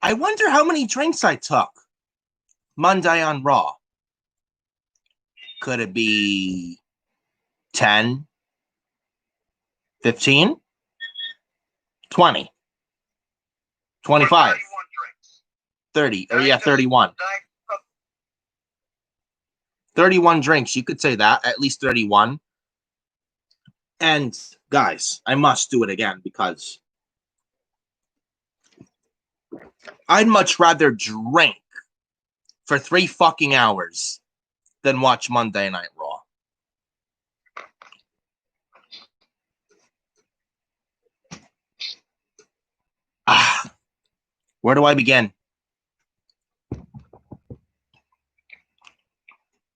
I wonder how many drinks I took Monday on Raw. Could it be 10, 15, 20, 25, 30, or yeah, 31. 31 drinks, you could say that, at least 31. And guys, I must do it again because I'd much rather drink for 3 fucking hours than watch Monday Night Raw. Where do I begin?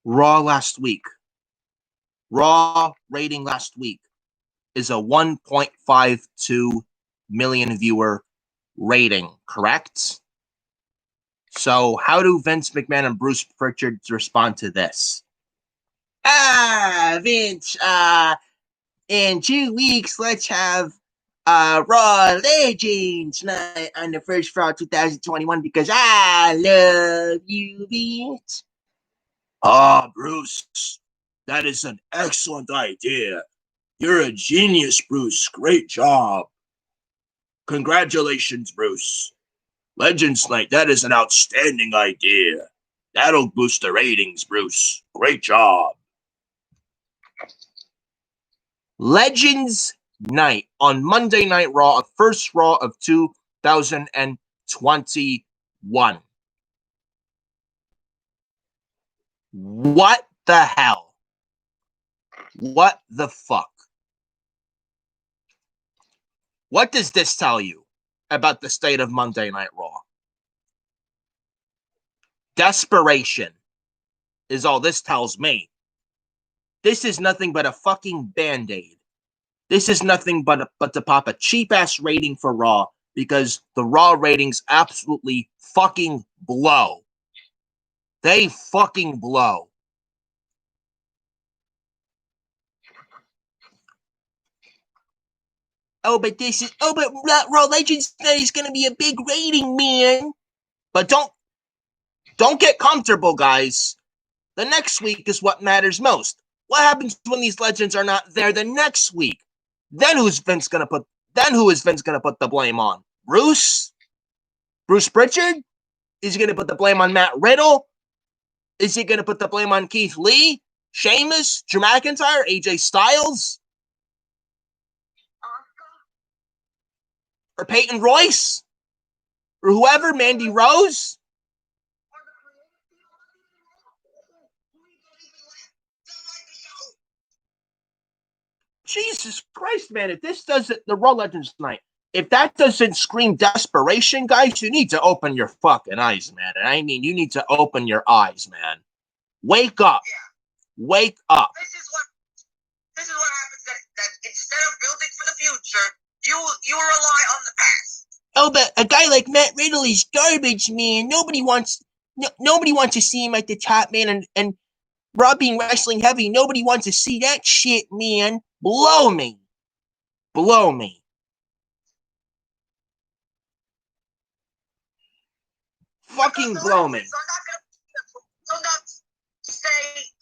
Raw last week. Raw rating last week is a 1.52 million viewer rating, correct? So how do Vince McMahon and Bruce Pritchard respond to this? Vince, in 2 weeks, let's have Raw Legends night on the first Raw 2021 because I love you, Vince. Bruce, that is an excellent idea. You're a genius, Bruce. Great job. Congratulations, Bruce. Legends Night, that is an outstanding idea. That'll boost the ratings, Bruce. Great job. Legends Night on Monday Night Raw, first Raw of 2021. What the hell? What the fuck? What does this tell you about the state of Monday Night Raw? Desperation is all this tells me. This is nothing but a fucking Band-Aid. This is nothing but to pop a cheap-ass rating for Raw because the Raw ratings absolutely fucking blow. They fucking blow. But Raw Legends Night is going to be a big rating, man. But don't get comfortable, guys. The next week is what matters most. What happens when these legends are not there the next week? Then who is Vince gonna put the blame on? Bruce? Bruce Pritchard? Is he gonna put the blame on Matt Riddle? Is he gonna put the blame on Keith Lee? Sheamus? Drew McIntyre? AJ Styles? Or Peyton Royce? Or whoever? Mandy Rose? Jesus Christ, man, if this doesn't, the Raw Legends Night, if that doesn't scream desperation, guys, you need to open your fucking eyes, man. And I mean, you need to open your eyes, man. Wake up. Yeah. Wake up. This is what happens that instead of building for the future, you rely on the past. But a guy like Matt Riddle is garbage, man. Nobody wants to see him at the top, man, and Raw being wrestling heavy, nobody wants to see that shit, man. Blow me. Blow me. Fucking blow me. So not stay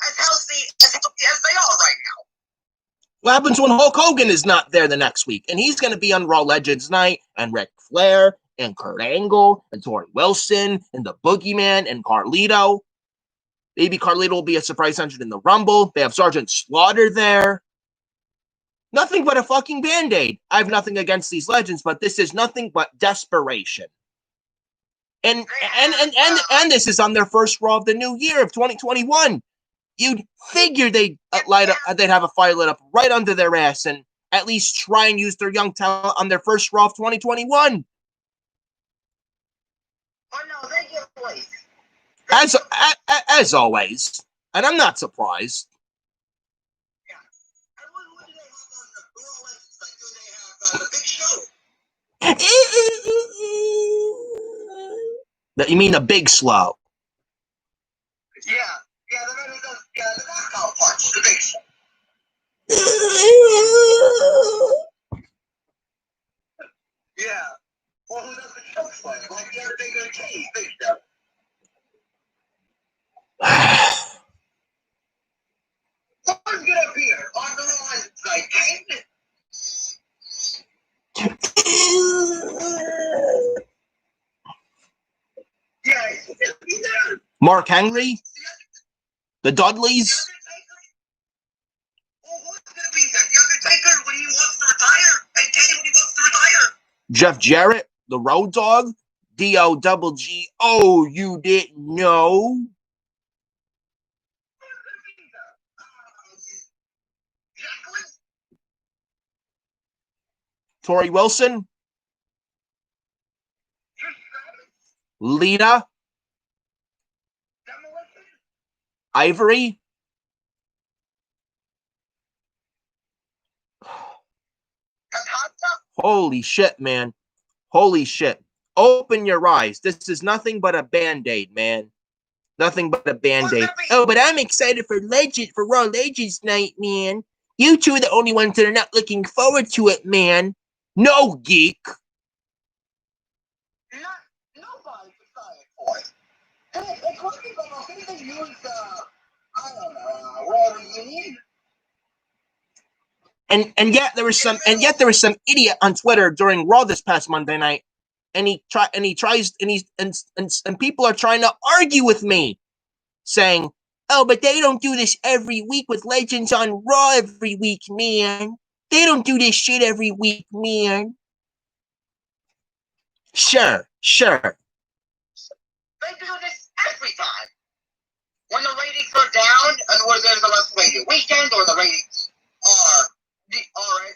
as healthy as they are right now. What happens when Hulk Hogan is not there the next week? And he's going to be on Raw Legends Night, and Ric Flair, and Kurt Angle, and Tori Wilson, and the Boogeyman, and Carlito. Maybe Carlito will be a surprise entrant in the Rumble. They have Sergeant Slaughter there. Nothing but a fucking Band-Aid. I have nothing against these legends, but this is nothing but desperation. And this is on their first Raw of the new year of 2021. You'd figure they'd have a fire lit up right under their ass and at least try and use their young talent on their first Raw of 2021. Oh no, they get lazy. As always, and I'm not surprised. Yeah. And what do they have on the Raw Legends? Like, do they have the Big Show? You mean the Big Slow? Yeah, the knockout punch, the Big Show. Yeah. Well, who does the choke slam? Like the Undertaker Mark Henry, the Dudleys. Who's going to be there? The Undertaker when he wants to retire, and Kenny when he wants to retire. Jeff Jarrett, the Road Dogg, D-O-double-G-O, you didn't know. Tori Wilson, Lita, Ivory, holy shit, man. Holy shit. Open your eyes. This is nothing but a Band-Aid, man. Nothing but a Band-Aid. Oh, but I'm excited for Raw Legends Night, man. You two are the only ones that are not looking forward to it, man. No, geek. Nobody's excited for it. Hey, correct me if I'm wrong. Didn't they use, I don't know, Raw Reunion? And yet there was some idiot on Twitter during Raw this past Monday night, and people are trying to argue with me, saying, "Oh, but they don't do this every week with Legends on Raw every week, man. They don't do this shit every week, man." Sure. They do this every time. When the ratings are down, and when there's a WrestleMania weekend, or the ratings are at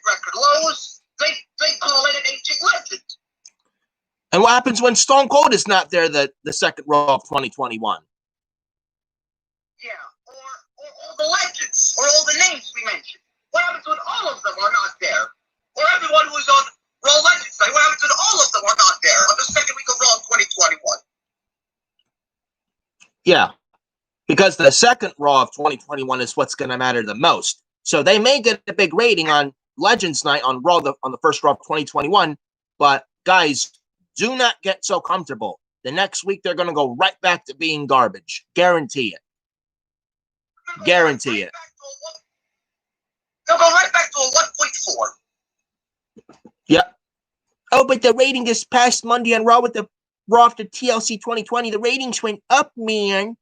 record lows, they call it an ancient legend. And what happens when Stone Cold is not there the second Raw of 2021? Yeah, or all the legends, or all the names we mentioned. What happens when all of them are not there? Or everyone who's on Raw Legends Night, what happens when all of them are not there on the second week of Raw 2021? Yeah, because the second Raw of 2021 is what's going to matter the most. So they may get a big rating on Legends Night on Raw on the first Raw of 2021, but guys, do not get so comfortable. The next week they're going to go right back to being garbage. Guarantee it. Guarantee it. They'll go right back to a 1.4. Yep. Oh, but the rating this past Monday on Raw with the Raw after TLC 2020, the ratings went up, man.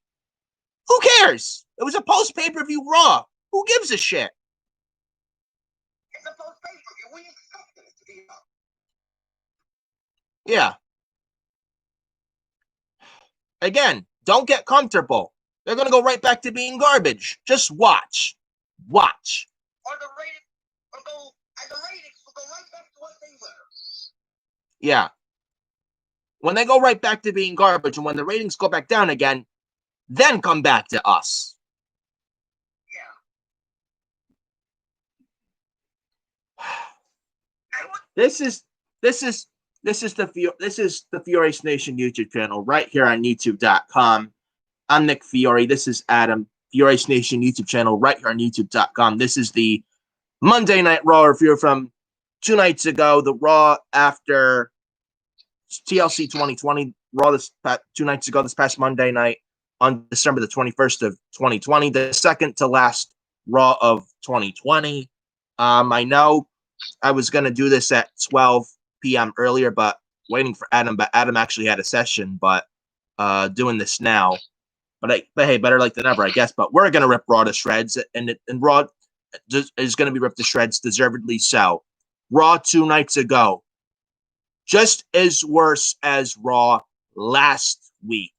Who cares? It was a post-pay-per-view Raw. Who gives a shit? It's a post-pay-per-view. We expected it to be up. Yeah. Again, don't get comfortable. They're going to go right back to being garbage. Just watch. Watch. Or the ratings will go right back to what they were. Yeah. When they go right back to being garbage and when the ratings go back down again, then come back to us. Yeah. This is the Furious Nation YouTube channel right here on YouTube.com. I'm Nick Fiore. This is Adam. Furious Nation YouTube channel right here on YouTube.com. This is the Monday Night Raw review from 2 nights ago. The Raw after TLC 2020. Raw this 2 nights ago, this past Monday night on December the 21st of 2020. The second to last Raw of 2020. I know I was going to do this at 12 p.m. earlier, but waiting for Adam. But Adam actually had a session, but doing this now. But hey, better late than never, I guess. But we're going to rip Raw to shreds, and Raw is going to be ripped to shreds, deservedly so. Raw 2 nights ago, just as worse as Raw last week.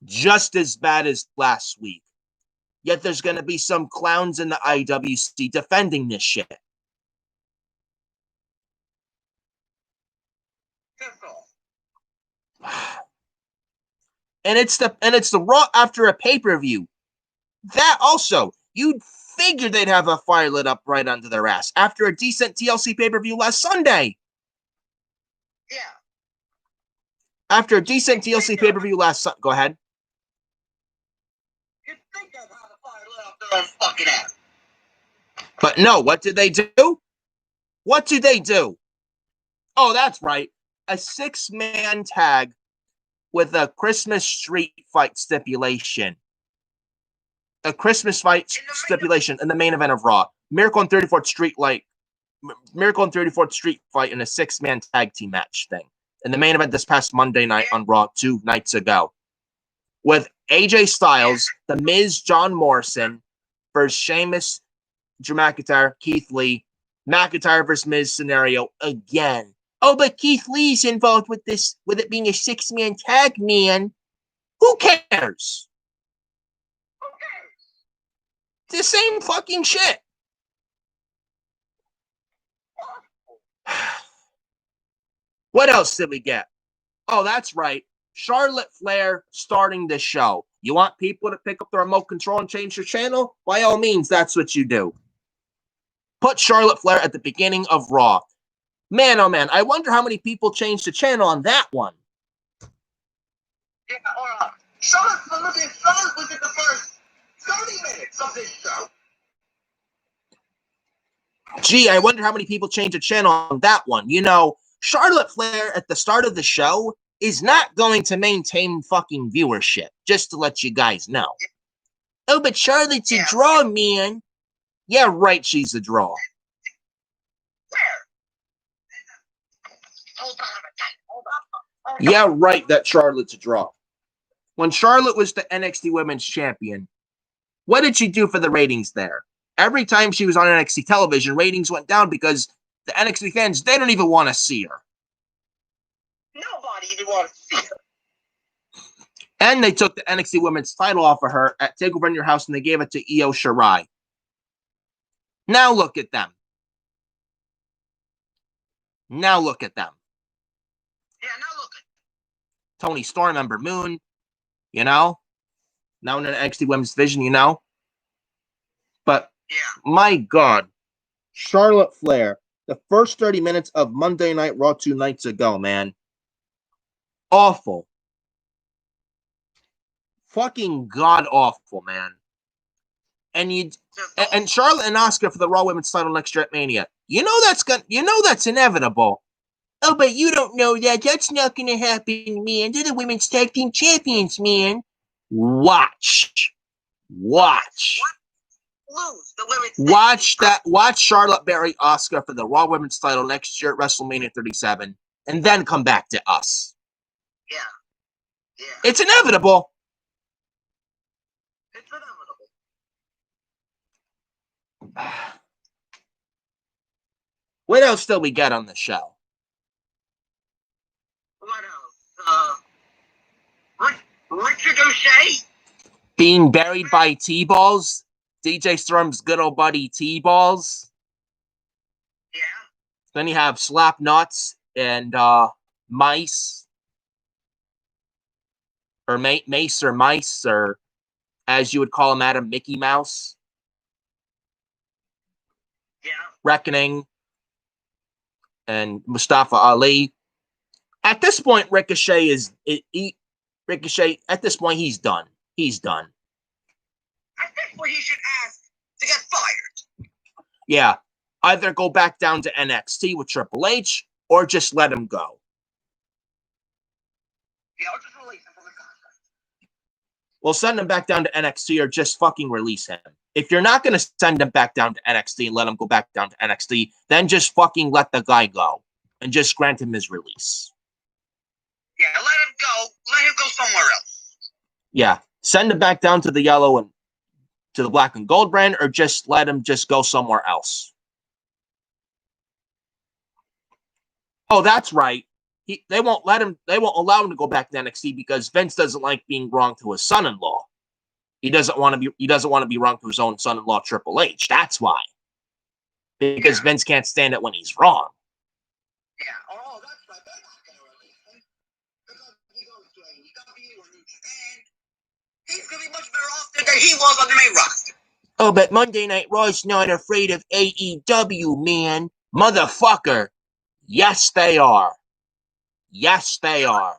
Just as bad as last week. Yet there's going to be some clowns in the IWC defending this shit. And it's the Raw after a pay-per-view. That also, you'd figure they'd have a fire lit up right under their ass after a decent TLC pay-per-view last Sunday. Yeah. After a decent TLC pay-per-view last Sunday. Go ahead. You'd think they'd have a fire lit up their own fucking ass. But no, what did they do? What did they do? Oh, that's right. A 6-man tag with a Christmas street fight stipulation. A Christmas fight stipulation in the main event of Raw. Miracle on 34th Street fight in a 6-man tag team match thing. In the main event this past Monday night on Raw 2 nights ago. with AJ Styles, The Miz, John Morrison versus Sheamus, Drew McIntyre, Keith Lee, McIntyre versus Miz scenario again. Oh, but Keith Lee's involved with this, with it being a 6-man tag, man. Who cares? It's the same fucking shit. What else did we get? Oh, that's right. Charlotte Flair starting the show. You want people to pick up the remote control and change your channel? By all means, that's what you do. Put Charlotte Flair at the beginning of Raw. Man, oh man, I wonder how many people changed the channel on that one. Yeah, Charlotte was in the first 30 minutes of this show. Gee, I wonder how many people changed the channel on that one. You know, Charlotte Flair at the start of the show is not going to maintain fucking viewership, just to let you guys know. Oh, but Charlotte's a draw, man. Yeah, right, she's a draw. Where? Hold on. Yeah, right, that Charlotte's a draw. When Charlotte was the NXT Women's Champion, what did she do for the ratings there? Every time she was on NXT television, ratings went down because the NXT fans, they don't even want to see her. Nobody even wants to see her. And they took the NXT Women's title off of her at TakeOver in Your House, and they gave it to Io Shirai. Now look at them. Now look at them. Yeah, now look at Tony Storm, Ember Moon, you know? Now in the NXT Women's Division, you know? But, my God, Charlotte Flair, the first 30 minutes of Monday Night Raw 2 nights ago, man. Awful. Fucking god-awful, man. And Charlotte and Asuka for the Raw Women's title next year at Mania. You know that's inevitable. Oh, but you don't know that. That's not gonna happen, man. They're the women's tag team champions, man. Watch. Watch Charlotte bury Asuka for the Raw Women's title next year at WrestleMania 37, and then come back to us. Yeah. It's inevitable. What else did we get on the show? What else? Richard O'Shea? Being buried by T-balls? DJ Storm's good old buddy T-balls? Yeah. Then you have Slap Nuts and Mice. Or Mace or Mice, or as you would call him, Adam, Mickey Mouse. Yeah. Reckoning. And Mustafa Ali. At this point, Ricochet at this point, he's done. He's done. At this point, he should ask to get fired. Yeah. Either go back down to NXT with Triple H, or just let him go. Yeah, or just release him from the contract. Well, send him back down to NXT, or just fucking release him. If you're not going to send him back down to NXT and let him go back down to NXT, then just fucking let the guy go and just grant him his release. Yeah, let him go. Let him go somewhere else. Yeah, send him back down to the yellow and to the black and gold brand, or just let him just go somewhere else. Oh, that's right. They won't allow him to go back to NXT because Vince doesn't like being wrong to his son-in-law. He doesn't want to be wrong to his own son-in-law, Triple H. That's why. Because Vince can't stand it when he's wrong. Yeah. Oh, that's right. They're not going to release him. Because he goes to AEW or New Japan. He's going to be much better off than he was on the main roster. Oh, but Monday Night Raw's not afraid of AEW, man. Motherfucker. Yes, they are. Yes, they are.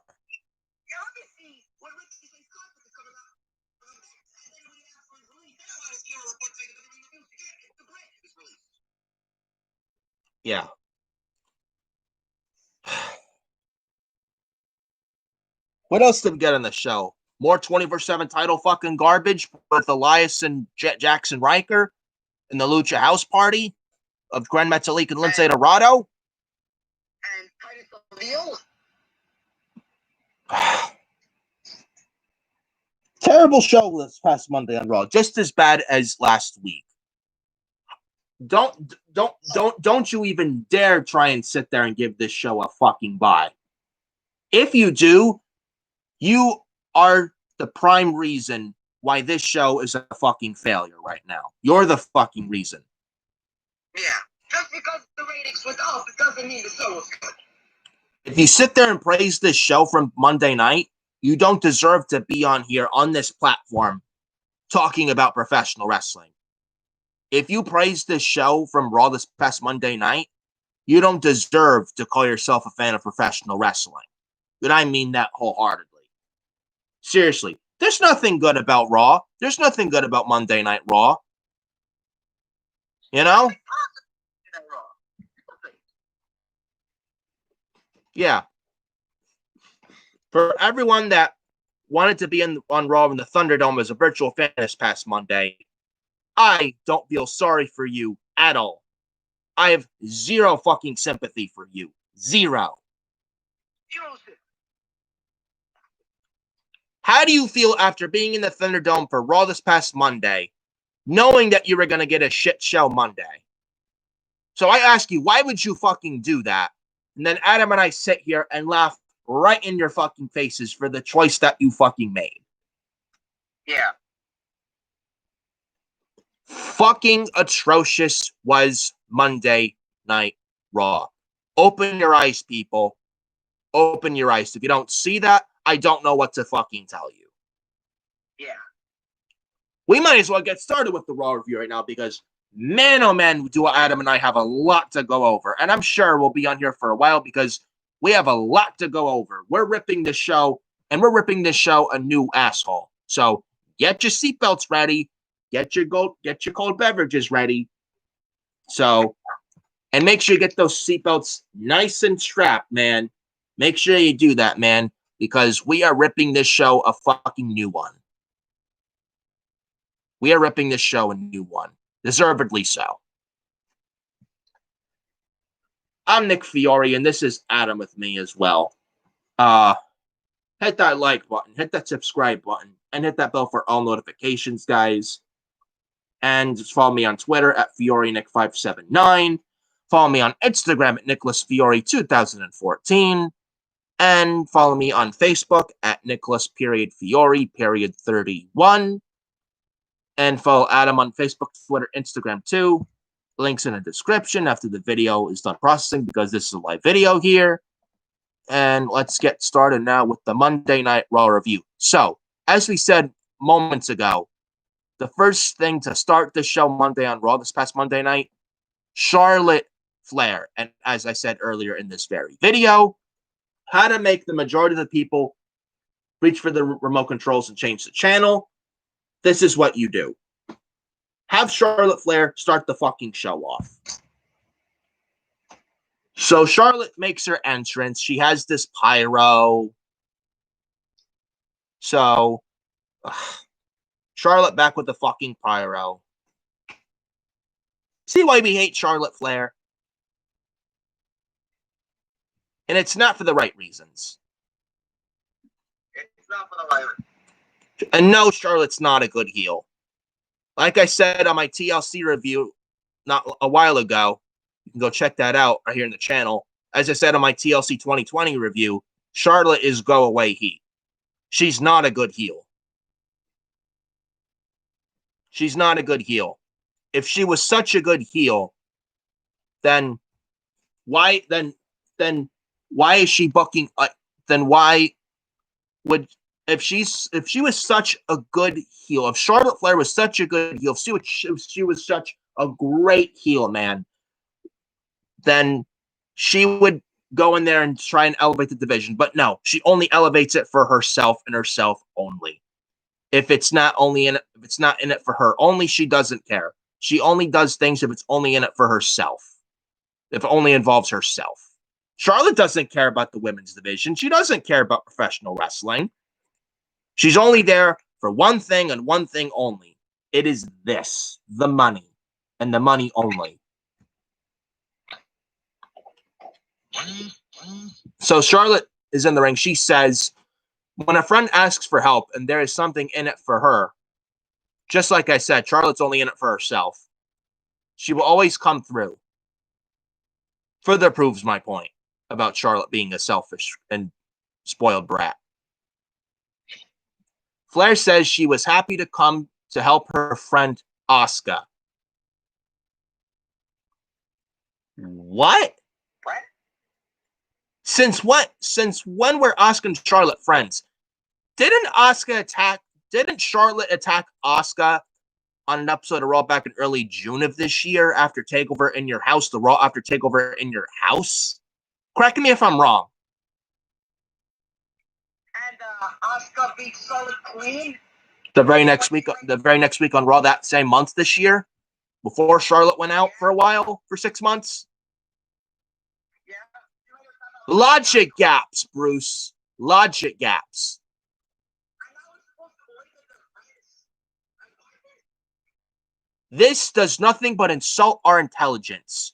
Yeah. What else did we get on the show? More 24/7 title fucking garbage with Elias and Jackson Riker in the Lucha House Party of Gran Metalik and Lince Dorado. And Titus O'Neil. Terrible show this past Monday on Raw, just as bad as last week. Don't you even dare try and sit there and give this show a fucking bye. If you do, you are the prime reason why this show is a fucking failure right now. You're the fucking reason. Yeah. Just because the ratings went up, it doesn't mean the show was good. If you sit there and praise this show from Monday night, you don't deserve to be on here on this platform talking about professional wrestling. If you praise this show from Raw this past Monday night, you don't deserve to call yourself a fan of professional wrestling. And I mean that wholeheartedly. Seriously, there's nothing good about Raw. There's nothing good about Monday Night Raw. You know? Yeah. For everyone that wanted to be on Raw in the Thunderdome as a virtual fan this past Monday, I don't feel sorry for you at all. I have zero fucking sympathy for you. Zero. How do you feel after being in the Thunderdome for Raw this past Monday, knowing that you were going to get a shit show Monday? So I ask you, why would you fucking do that? And then Adam and I sit here and laugh right in your fucking faces for the choice that you fucking made. Yeah. Fucking atrocious was Monday Night Raw. Open your eyes, people. Open your eyes. If you don't see that, I don't know what to fucking tell you. Yeah. We might as well get started with the Raw review right now because, man, oh man, do Adam and I have a lot to go over. And I'm sure we'll be on here for a while because we have a lot to go over. We're ripping this show, and we're ripping this show a new asshole. So get your seatbelts ready. Get your cold beverages ready. So, and make sure you get those seatbelts nice and strapped, man. Make sure you do that, man, because we are ripping this show a fucking new one. We are ripping this show a new one. Deservedly so. I'm Nick Fiore, and this is Adam with me as well. Hit that like button, hit that subscribe button, and hit that bell for all notifications, guys. And just follow me on Twitter at FioreNick579. Follow me on Instagram at NicholasFiore2014. And follow me on Facebook at Nicholas.Fiore.31. And follow Adam on Facebook, Twitter, Instagram too. Links in the description after the video is done processing because this is a live video here. And let's get started now with the Monday Night Raw review. So, as we said moments ago, the first thing to start the show Monday on Raw this past Monday night, Charlotte Flair. And as I said earlier in this very video, how to make the majority of the people reach for the remote controls and change the channel. This is what you do. Have Charlotte Flair start the fucking show off. So Charlotte makes her entrance. She has this pyro. So, Charlotte back with the fucking pyro. See why we hate Charlotte Flair? And it's not for the right reasons. It's not for the right reasons. And no, Charlotte's not a good heel. Like I said on my TLC review not a while ago, you can go check that out right here in the channel. As I said on my TLC 2020 review, Charlotte is go away heat. She's not a good heel. She's not a good heel. If she was such a good heel, then why is she booking? Then why would if she was such a good heel? If Charlotte Flair was such a good heel, if she was such a great heel, man, then she would go in there and try and elevate the division. But no, she only elevates it for herself and herself only. If it's not in it for her only, she doesn't care. She only does things if it's only in it for herself. If it only involves herself. Charlotte doesn't care about the women's division. She doesn't care about professional wrestling. She's only there for one thing and one thing only. It is this, the money, and the money only. So Charlotte is in the ring. She says, When a friend asks for help and there is something in it for her, just like I said, Charlotte's only in it for herself. She will always come through. Further proves my point about Charlotte being a selfish and spoiled brat. Flair says she was happy to come to help her friend Asuka. What? What? Since when were Asuka and Charlotte friends? Didn't Charlotte attack Asuka on an episode of Raw back in early June of this year after TakeOver in Your House, the Raw after TakeOver in Your House? Correct me if I'm wrong. And Asuka beat Charlotte clean? The very next week on Raw that same month this year, before Charlotte went out for a while, for 6 months. Yeah. Logic gaps, Bruce. Logic gaps. This does nothing but insult our intelligence.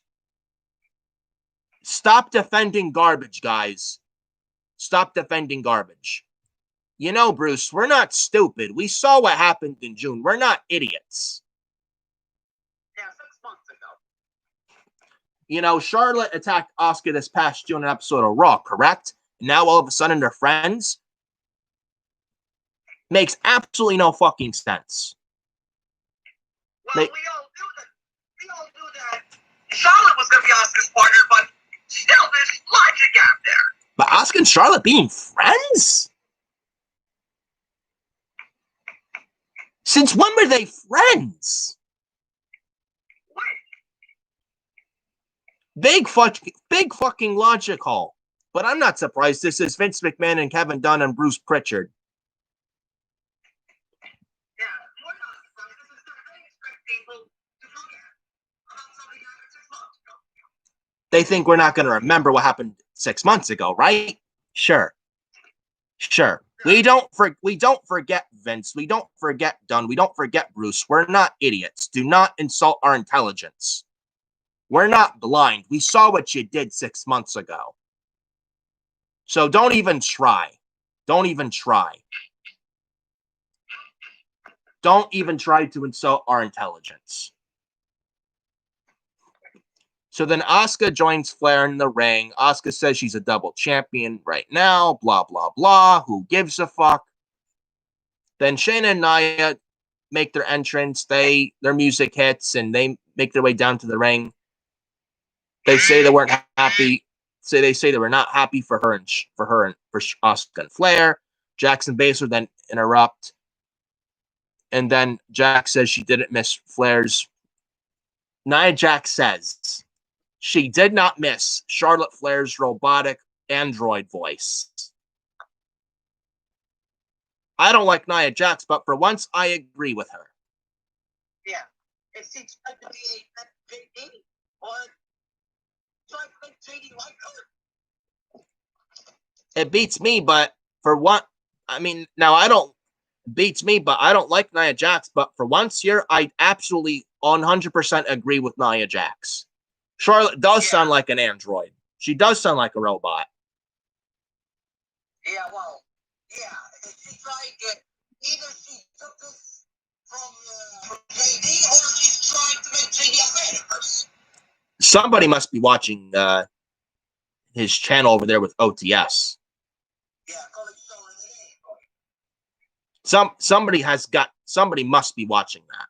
Stop defending garbage, guys. Stop defending garbage. You know, Bruce, we're not stupid. We saw what happened in June. We're not idiots. Yeah, 6 months ago. You know, Charlotte attacked Asuka this past June in an episode of Raw, correct? Now all of a sudden they're friends? Makes absolutely no fucking sense. Well, we all knew that Charlotte was going to be Asuka's partner, but still, there's logic out there. But Asuka and Charlotte being friends? Since when were they friends? When? Big fucking logic hole. But I'm not surprised. This is Vince McMahon and Kevin Dunn and Bruce Pritchard. Yeah, we're not surprised. This is something they expect people to forget about something that happened 6 months ago. They think we're not going to remember what happened 6 months ago, right? Sure. We don't forget Vince. We don't forget Dunn. We don't forget Bruce. We're not idiots. Do not insult our intelligence. We're not blind. We saw what you did 6 months ago. So don't even try. Don't even try. Don't even try to insult our intelligence. So then Asuka joins Flair in the ring. Asuka says she's a double champion right now. Blah, blah, blah. Who gives a fuck? Then Shayna and Nia make their entrance. Their music hits and they make their way down to the ring. They say they weren't happy. They say they were not happy for Asuka and Flair. Jackson Baser then interrupt. And then Jack says she didn't miss Flair's. Nia Jax says she did not miss Charlotte Flair's robotic android voice. I don't like Nia Jax, but for once I agree with her. Yeah. If she tried to be a JD or tried to make JD like her. It beats me, but for what? I mean, now I don't. Beats me, but I don't like Nia Jax. But for once here, I absolutely 100% agree with Nia Jax. Charlotte does sound like an android. She does sound like a robot. Yeah, well, yeah. She's like, either she took this from JD or she's trying to make JD a fan of hers. Somebody must be watching his channel over there with OTS. Yeah, call it so in the name. Somebody must be watching that.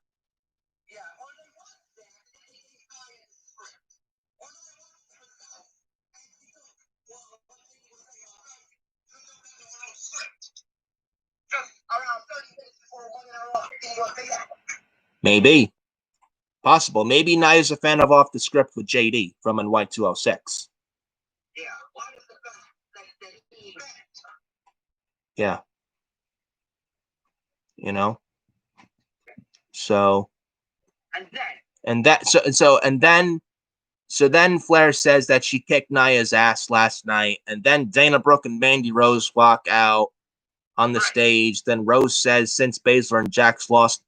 Yeah, or they want that, and they tie in the script. Or they want it herself, and she took, well, what JD was saying about her, she took that to her own script. Just around 30 minutes before one in a row, and you'll say that. Maybe. Possible. Maybe Nia's a fan of Off the Script with JD from NY206. Yeah, why is the fact that he met? Yeah. You know? So then Flair says that she kicked Nia's ass last night, and then Dana Brooke and Mandy Rose walk out on the stage. Then Rose says since Baszler and Jax lost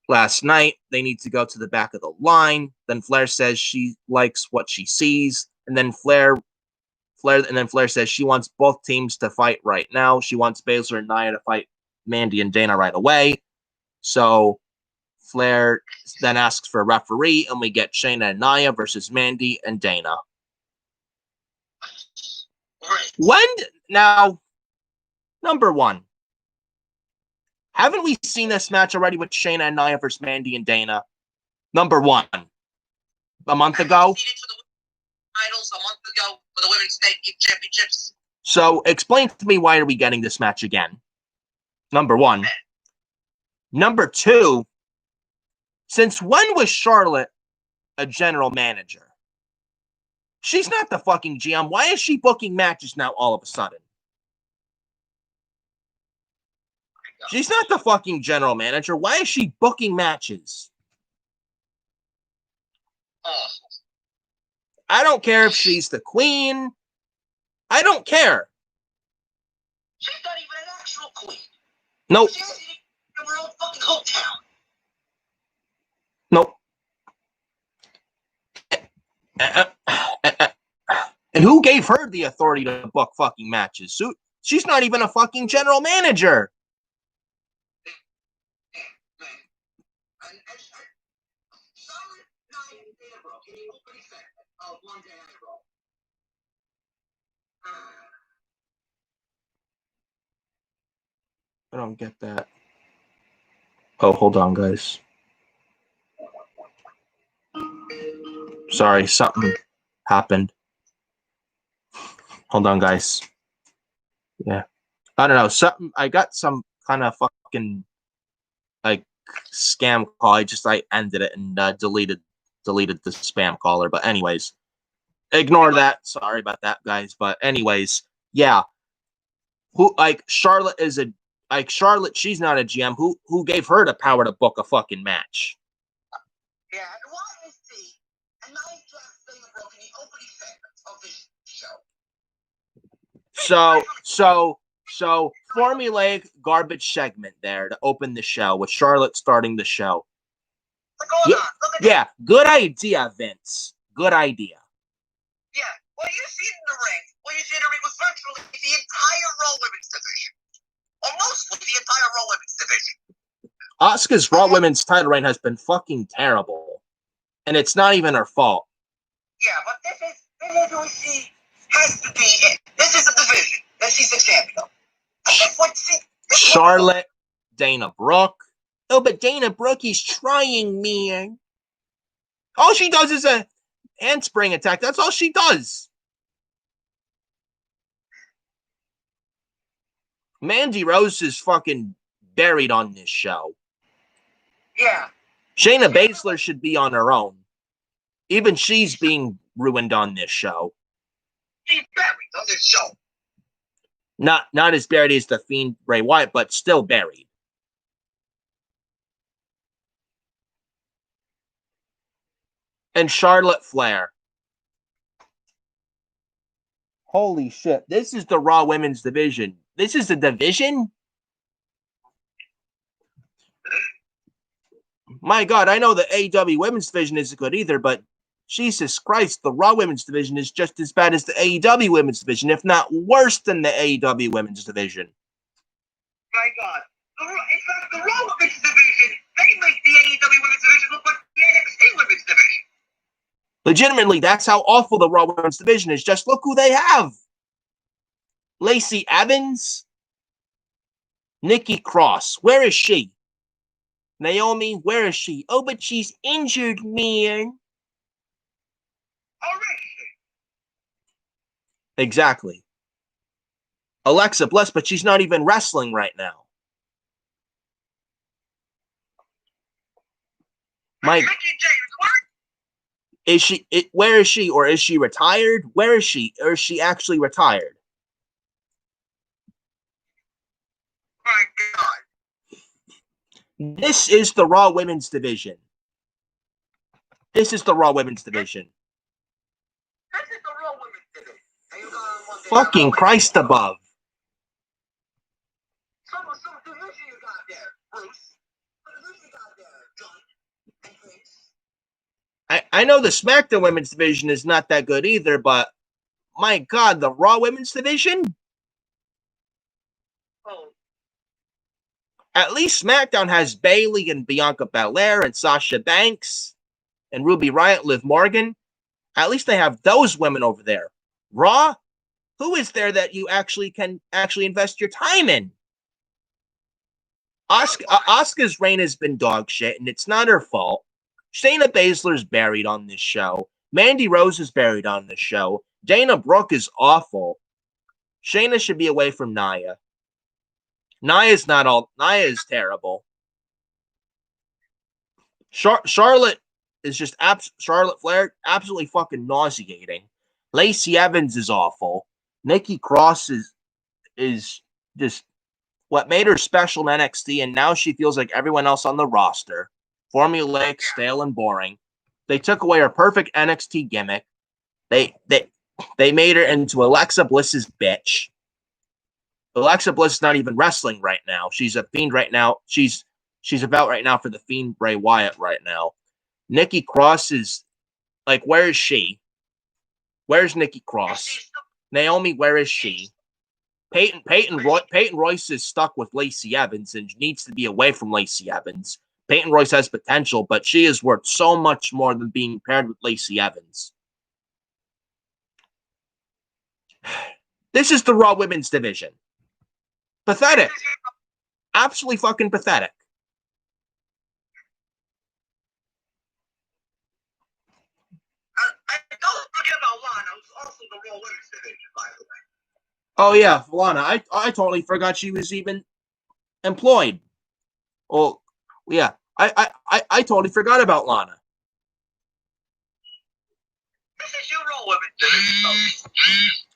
last night, they need to go to the back of the line. Then Flair says she likes what she sees, and then Flair Flair says she wants both teams to fight right now. She wants Baszler and Nia to fight Mandy and Dana right away. So Flair then asks for a referee, and we get Shayna and Nia versus Mandy and Dana. Now, number one, haven't we seen this match already with Shayna and Nia versus Mandy and Dana? Number one, a month ago. Titles a month ago for the women's tag team championships. So explain to me, why are we getting this match again? Number one. Number two, since when was Charlotte a general manager? She's not the fucking GM. Why is she booking matches now all of a sudden? She's not the fucking general manager. Why is she booking matches? I don't care if she's the queen. I don't care. She's not even an actual queen. Nope. She's in her own fucking hometown. Nope. And who gave her the authority to book fucking matches? She's not even a fucking general manager. I don't get that. Oh, hold on, guys. Sorry, something happened. Hold on, guys. Yeah. I don't know. I got some kind of fucking like scam call. I ended it and deleted the spam caller. But anyways, ignore that. Sorry about that, guys. But anyways, yeah. Charlotte is Charlotte, she's not a GM. Who gave her the power to book a fucking match? Yeah, and why is a nice dress thing broken the opening segment of this show? So formulaic garbage segment there to open the show with Charlotte starting the show. Yeah, good idea, Vince. Good idea. Yeah, what you see in the ring was virtually the entire Raw Women's division. Or mostly the entire Raw Women's division. Asuka's Raw Women's title reign has been fucking terrible. And it's not even her fault. Yeah, but this is who she has to be in. This is a division that she's a champion. Charlotte, Dana Brooke. Oh, but Dana Brooke is trying, man. All she does is a handspring attack. That's all she does. Mandy Rose is fucking buried on this show. Yeah. Shayna Baszler should be on her own. Even she's being ruined on this show. She's buried on this show. Not as buried as the Fiend Bray Wyatt, but still buried. And Charlotte Flair. Holy shit. This is the Raw Women's division. This is the division? My God, I know the AEW Women's division isn't good either, but Jesus Christ, the Raw Women's division is just as bad as the AEW Women's division, if not worse than the AEW Women's division. My God. In fact, the Raw Women's division, they make the AEW Women's division look like the NXT Women's division. Legitimately, that's how awful the Raw Women's division is. Just look who they have. Lacey Evans. Nikki Cross. Where is she? Naomi, where is she? Oh, but she's injured, man. How is she? Exactly. Alexa Bliss, but she's not even wrestling right now. Mike, is she? Where is she? Or is she retired? Where is she? Or is she actually retired? My God. This is the Raw Women's division. This is the Raw Women's division. This is the Raw Women's division. Fucking Christ above. I know the SmackDown Women's division is not that good either, but my God, the Raw Women's Division? Oh, At least SmackDown has Bayley and Bianca Belair and Sasha Banks and Ruby Riott, Liv Morgan. At least they have those women over there. Raw? Who is there that you can invest your time in? Asuka's reign has been dog shit, and it's not her fault. Shayna Baszler's buried on this show. Mandy Rose is buried on this show. Dana Brooke is awful. Shayna should be away from Nia. Nia is terrible. Charlotte is just Charlotte Flair, absolutely fucking nauseating. Lacey Evans is awful. Nikki Cross is just what made her special in NXT, and now she feels like everyone else on the roster. Formulaic, stale, and boring. They took away her perfect NXT gimmick. They made her into Alexa Bliss's bitch. Alexa Bliss is not even wrestling right now. She's a Fiend right now. She's about right now for the Fiend Bray Wyatt right now. Nikki Cross is like, where is she? Where's Nikki Cross? Naomi, where is she? Peyton Royce is stuck with Lacey Evans and needs to be away from Lacey Evans. Peyton Royce has potential, but she is worth so much more than being paired with Lacey Evans. This is the Raw Women's Division. Pathetic. Absolutely fucking pathetic. Don't forget about Lana, who's also the Raw Women's Division, by the way. Oh yeah, Lana. I totally forgot she was even employed. Well, yeah. I totally forgot about Lana. This is your Raw Women's Division, folks.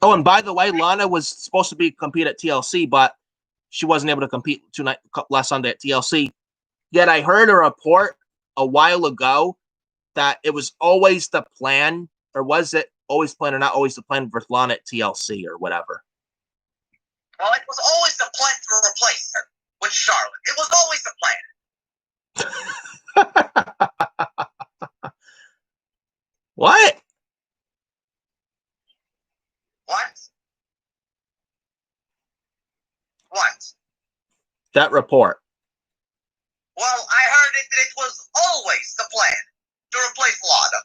Oh, and by the way, Lana was supposed to compete at TLC, but she wasn't able to compete last Sunday at TLC. Yet I heard a report a while ago that it was always the plan, or was it always planned or not always the plan for Lana at TLC or whatever? Well, it was always the plan to replace her with Charlotte. It was always the plan. What? What? That report. Well, I heard that it was always the plan to replace Lana.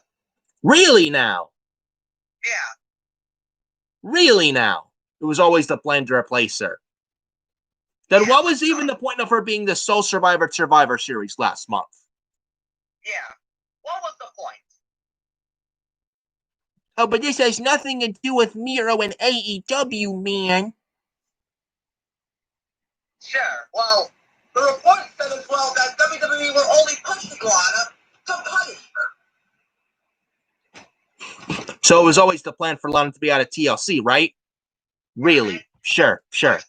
Really now? Yeah. Really now? It was always the plan to replace her. Then what was even the point of her being the sole survivor at Survivor Series last month? Yeah. What was the point? Oh, but this has nothing to do with Miro and AEW, man. Sure. Well, the report said as well that WWE were only pushing Lana to punish her. So it was always the plan for Lana to be out of TLC, right? Really? Sure. And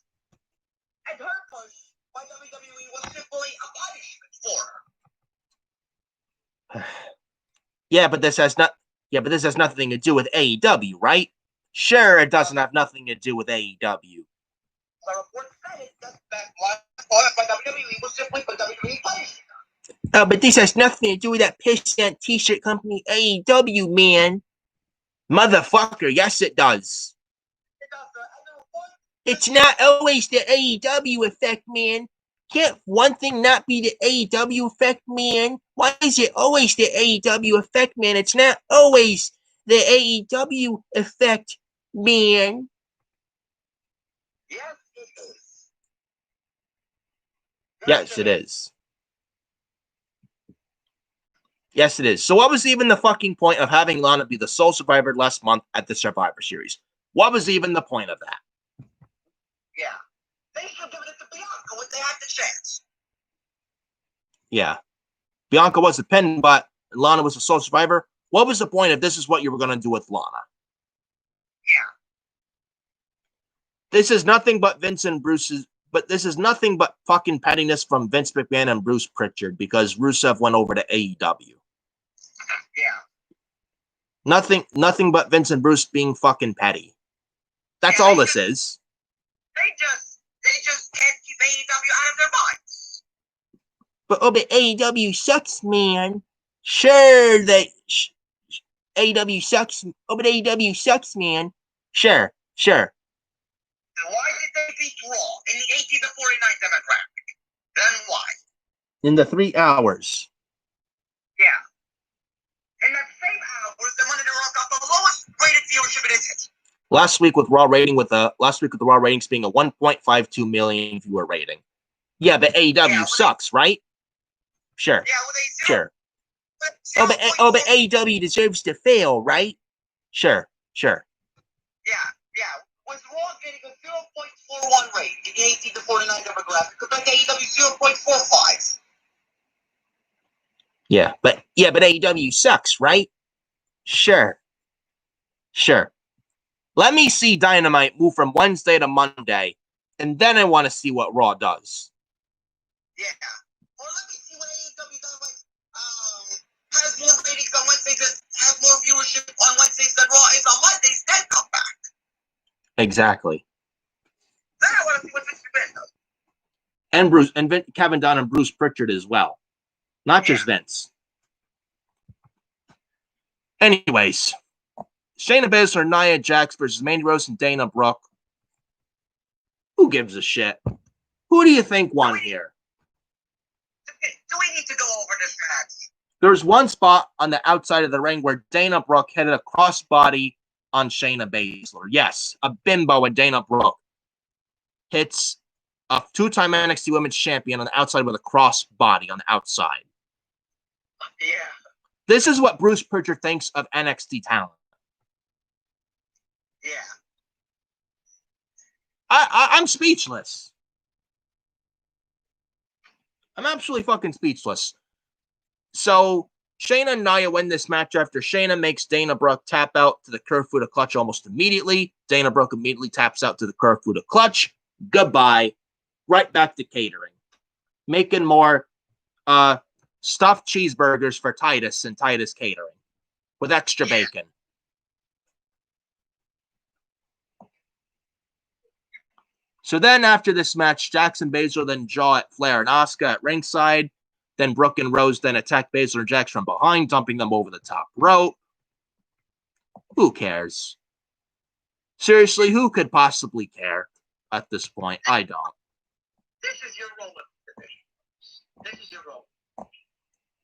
her push by WWE was simply a punishment for her. Yeah, but this has nothing to do with AEW, right? Sure, it doesn't have nothing to do with AEW. The report said it that Lana by WWE was simply for WWE punishing her. Oh, but this has nothing to do with that pissant t-shirt company AEW, man. Motherfucker, yes it does. It's not always the AEW effect, man. Can't one thing not be the AEW effect, man? Why is it always the AEW effect, man? It's not always the AEW effect, man. Yes, it is. Yes, it is. Yes, it is. So what was even the fucking point of having Lana be the sole survivor last month at the Survivor Series? What was even the point of that? Yeah. They should have given it to Bianca when they had the chance. Yeah. Bianca was a pin, but Lana was a sole survivor. What was the point if this is what you were going to do with Lana? Yeah. This is nothing but this is nothing but fucking pettiness from Vince McMahon and Bruce Pritchard because Rusev went over to AEW. Yeah. Nothing but Vince and Bruce being fucking petty. That's all this is. They just can't keep AEW out of their minds. But AEW sucks, man. Sure, that AEW sucks. But AEW sucks, man. Sure. And why did they beat Raw in the 18 to 49 demographic? Then why? In the 3 hours. Yeah. In that same hours, the Monday Night Raw got the lowest rated viewership in its history. Last week with Raw the Raw ratings being a 1.52 million viewer rating. Yeah, but AEW sucks, right? Sure. Yeah, sure. But AEW deserves to fail, right? Sure. Yeah. With Raw getting a 0.41 rate in the 18 to 49 demographic compared to AEW 0.45. Yeah, but AEW sucks, right? Sure. Let me see Dynamite move from Wednesday to Monday, and then I want to see what Raw does. Yeah. Or let me see what AEW Dynamite has more ratings on Wednesdays, that has more viewership on Wednesdays than Raw is on Mondays, then come back. Exactly. Then I want to see what Vince McMahon does. And Kevin Dunn and Bruce Pritchard as well. Not just Vince. Anyways, Shayna Baszler, Nia Jax versus Mandy Rose and Dana Brooke. Who gives a shit? Who do you think won here? Do we need to go over this match? There's one spot on the outside of the ring where Dana Brooke hit a crossbody on Shayna Baszler. Yes, a bimbo and Dana Brooke hits a two-time NXT Women's Champion on the outside with a crossbody on the outside. Yeah. This is what Bruce Pritchard thinks of NXT talent. Yeah. I'm speechless. I'm absolutely fucking speechless. So Shayna and Nia win this match after Shayna makes Dana Brooke tap out to the curve Fuda clutch almost immediately. Dana Brooke immediately taps out to the curve Fuda clutch. Goodbye. Right back to catering. Making more stuffed cheeseburgers for Titus and Titus Catering with extra bacon. So then after this match, Jackson Baszler then jaw at Flair and Asuka at ringside. Then Brooke and Rose then attack Baszler and Jax from behind, dumping them over the top rope. Who cares? Seriously, who could possibly care at this point? I don't. This is your role. This is your role.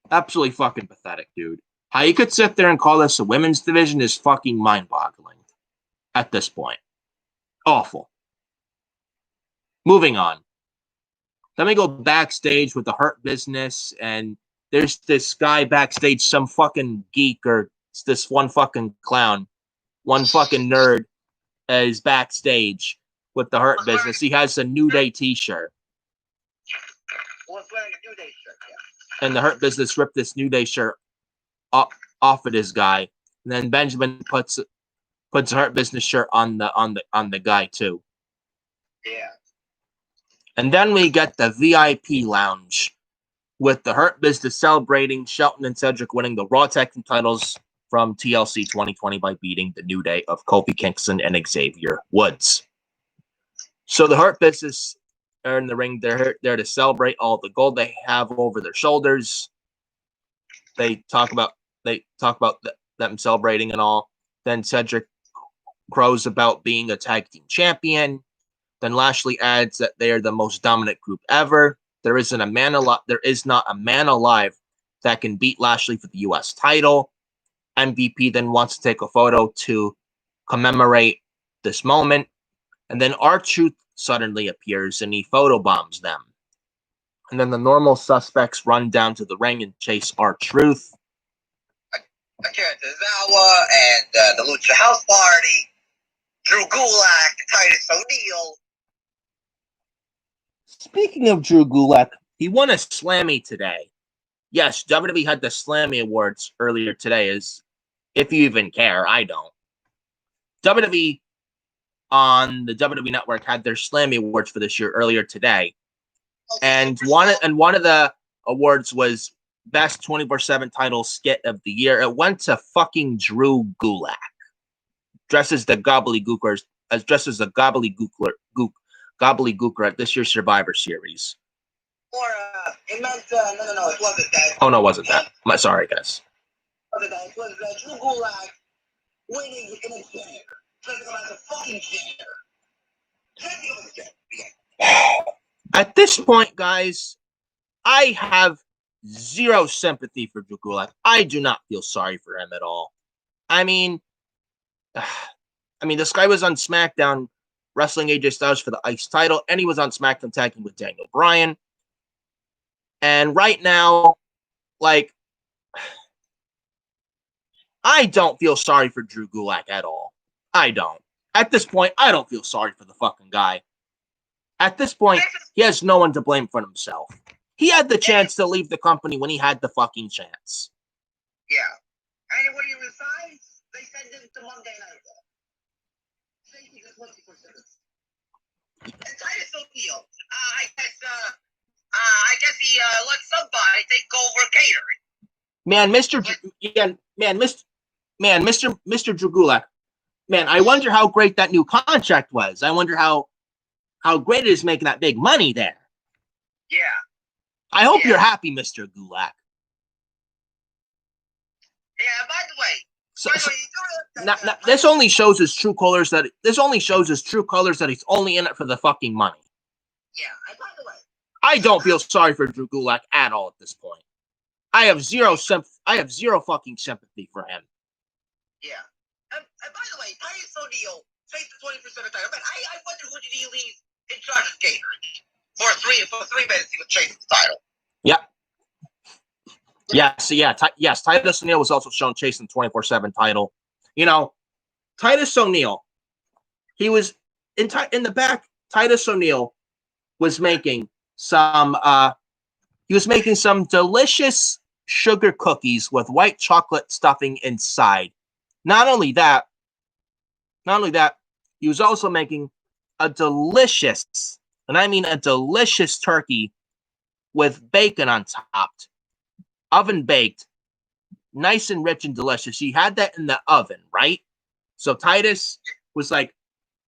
Absolutely fucking pathetic, dude. How you could sit there and call this a women's division is fucking mind-boggling at this point. Awful. Moving on. Then we go backstage with the Hurt Business, and there's this guy backstage, some fucking geek or this one fucking clown, one fucking nerd is backstage with the Hurt Business. He has a New Day t-shirt. Was wearing a New Day shirt, yeah. And the Hurt Business ripped this New Day shirt off of this guy. And then Benjamin puts a Hurt Business shirt on the guy too. Yeah. And then we get the VIP lounge with the Hurt Business celebrating Shelton and Cedric winning the Raw Tag Team titles from TLC 2020 by beating the New Day of Kofi Kingston and Xavier Woods. So the Hurt Business are in the ring. They're there to celebrate all the gold they have over their shoulders. They talk about them celebrating and all. Then Cedric crows about being a tag team champion. Then Lashley adds that they are the most dominant group ever. There is not a man alive that can beat Lashley for the U.S. title. MVP then wants to take a photo to commemorate this moment. And then R-Truth suddenly appears and he photobombs them. And then the normal suspects run down to the ring and chase R-Truth. Akira Tozawa and the Lucha House Party, Drew Gulak, Titus O'Neil. Speaking of Drew Gulak, he won a Slammy today. Yes, WWE had the Slammy Awards earlier today, if you even care. I don't. WWE on the WWE Network had their Slammy Awards for this year earlier today. And one of the awards was Best 24/7 Title Skit of the Year. It went to fucking Drew Gulak. Dressed as the gobbledygooker at this year's Survivor Series. Or, it meant, no, it wasn't that. Oh, no, it wasn't that. Sorry, guys. It was Drew Gulak winning in a chair. At this point, guys, I have zero sympathy for Drew Gulak. I do not feel sorry for him at all. I mean, this guy was on SmackDown wrestling AJ Styles for the ICE title, and he was on SmackDown tagging with Daniel Bryan. And right now, like, I don't feel sorry for Drew Gulak at all. I don't. At this point, I don't feel sorry for the fucking guy. At this point, he has no one to blame for himself. He had the chance to leave the company when he had the fucking chance. Yeah. And when he resigns, they send him to Monday Night Raw. And Titus O'Neil, I guess he let somebody take over catering. Mr. Drew Gulak. Man, I wonder how great that new contract was. I wonder how great it is making that big money there. Yeah. I hope you're happy, Mr. Gulak. Yeah, by the way, this only shows his true colors that he's only in it for the fucking money. Yeah, and by the way, I don't feel sorry for Drew Gulak at all at this point. I have zero fucking sympathy for him. Yeah. And by the way, Titus O'Neil takes the 20% of the title. But I wonder who did he leave in charge of catering for 3 minutes he was chasing the title. Yep. Yes, Titus O'Neil was also shown chasing the 24/7 title. You know, Titus O'Neil, he was in the back. Titus O'Neil was making some delicious sugar cookies with white chocolate stuffing inside. Not only that, he was also making a delicious, and I mean a delicious turkey with bacon on top. Oven baked, nice and rich and delicious. He had that in the oven, right? So Titus was like,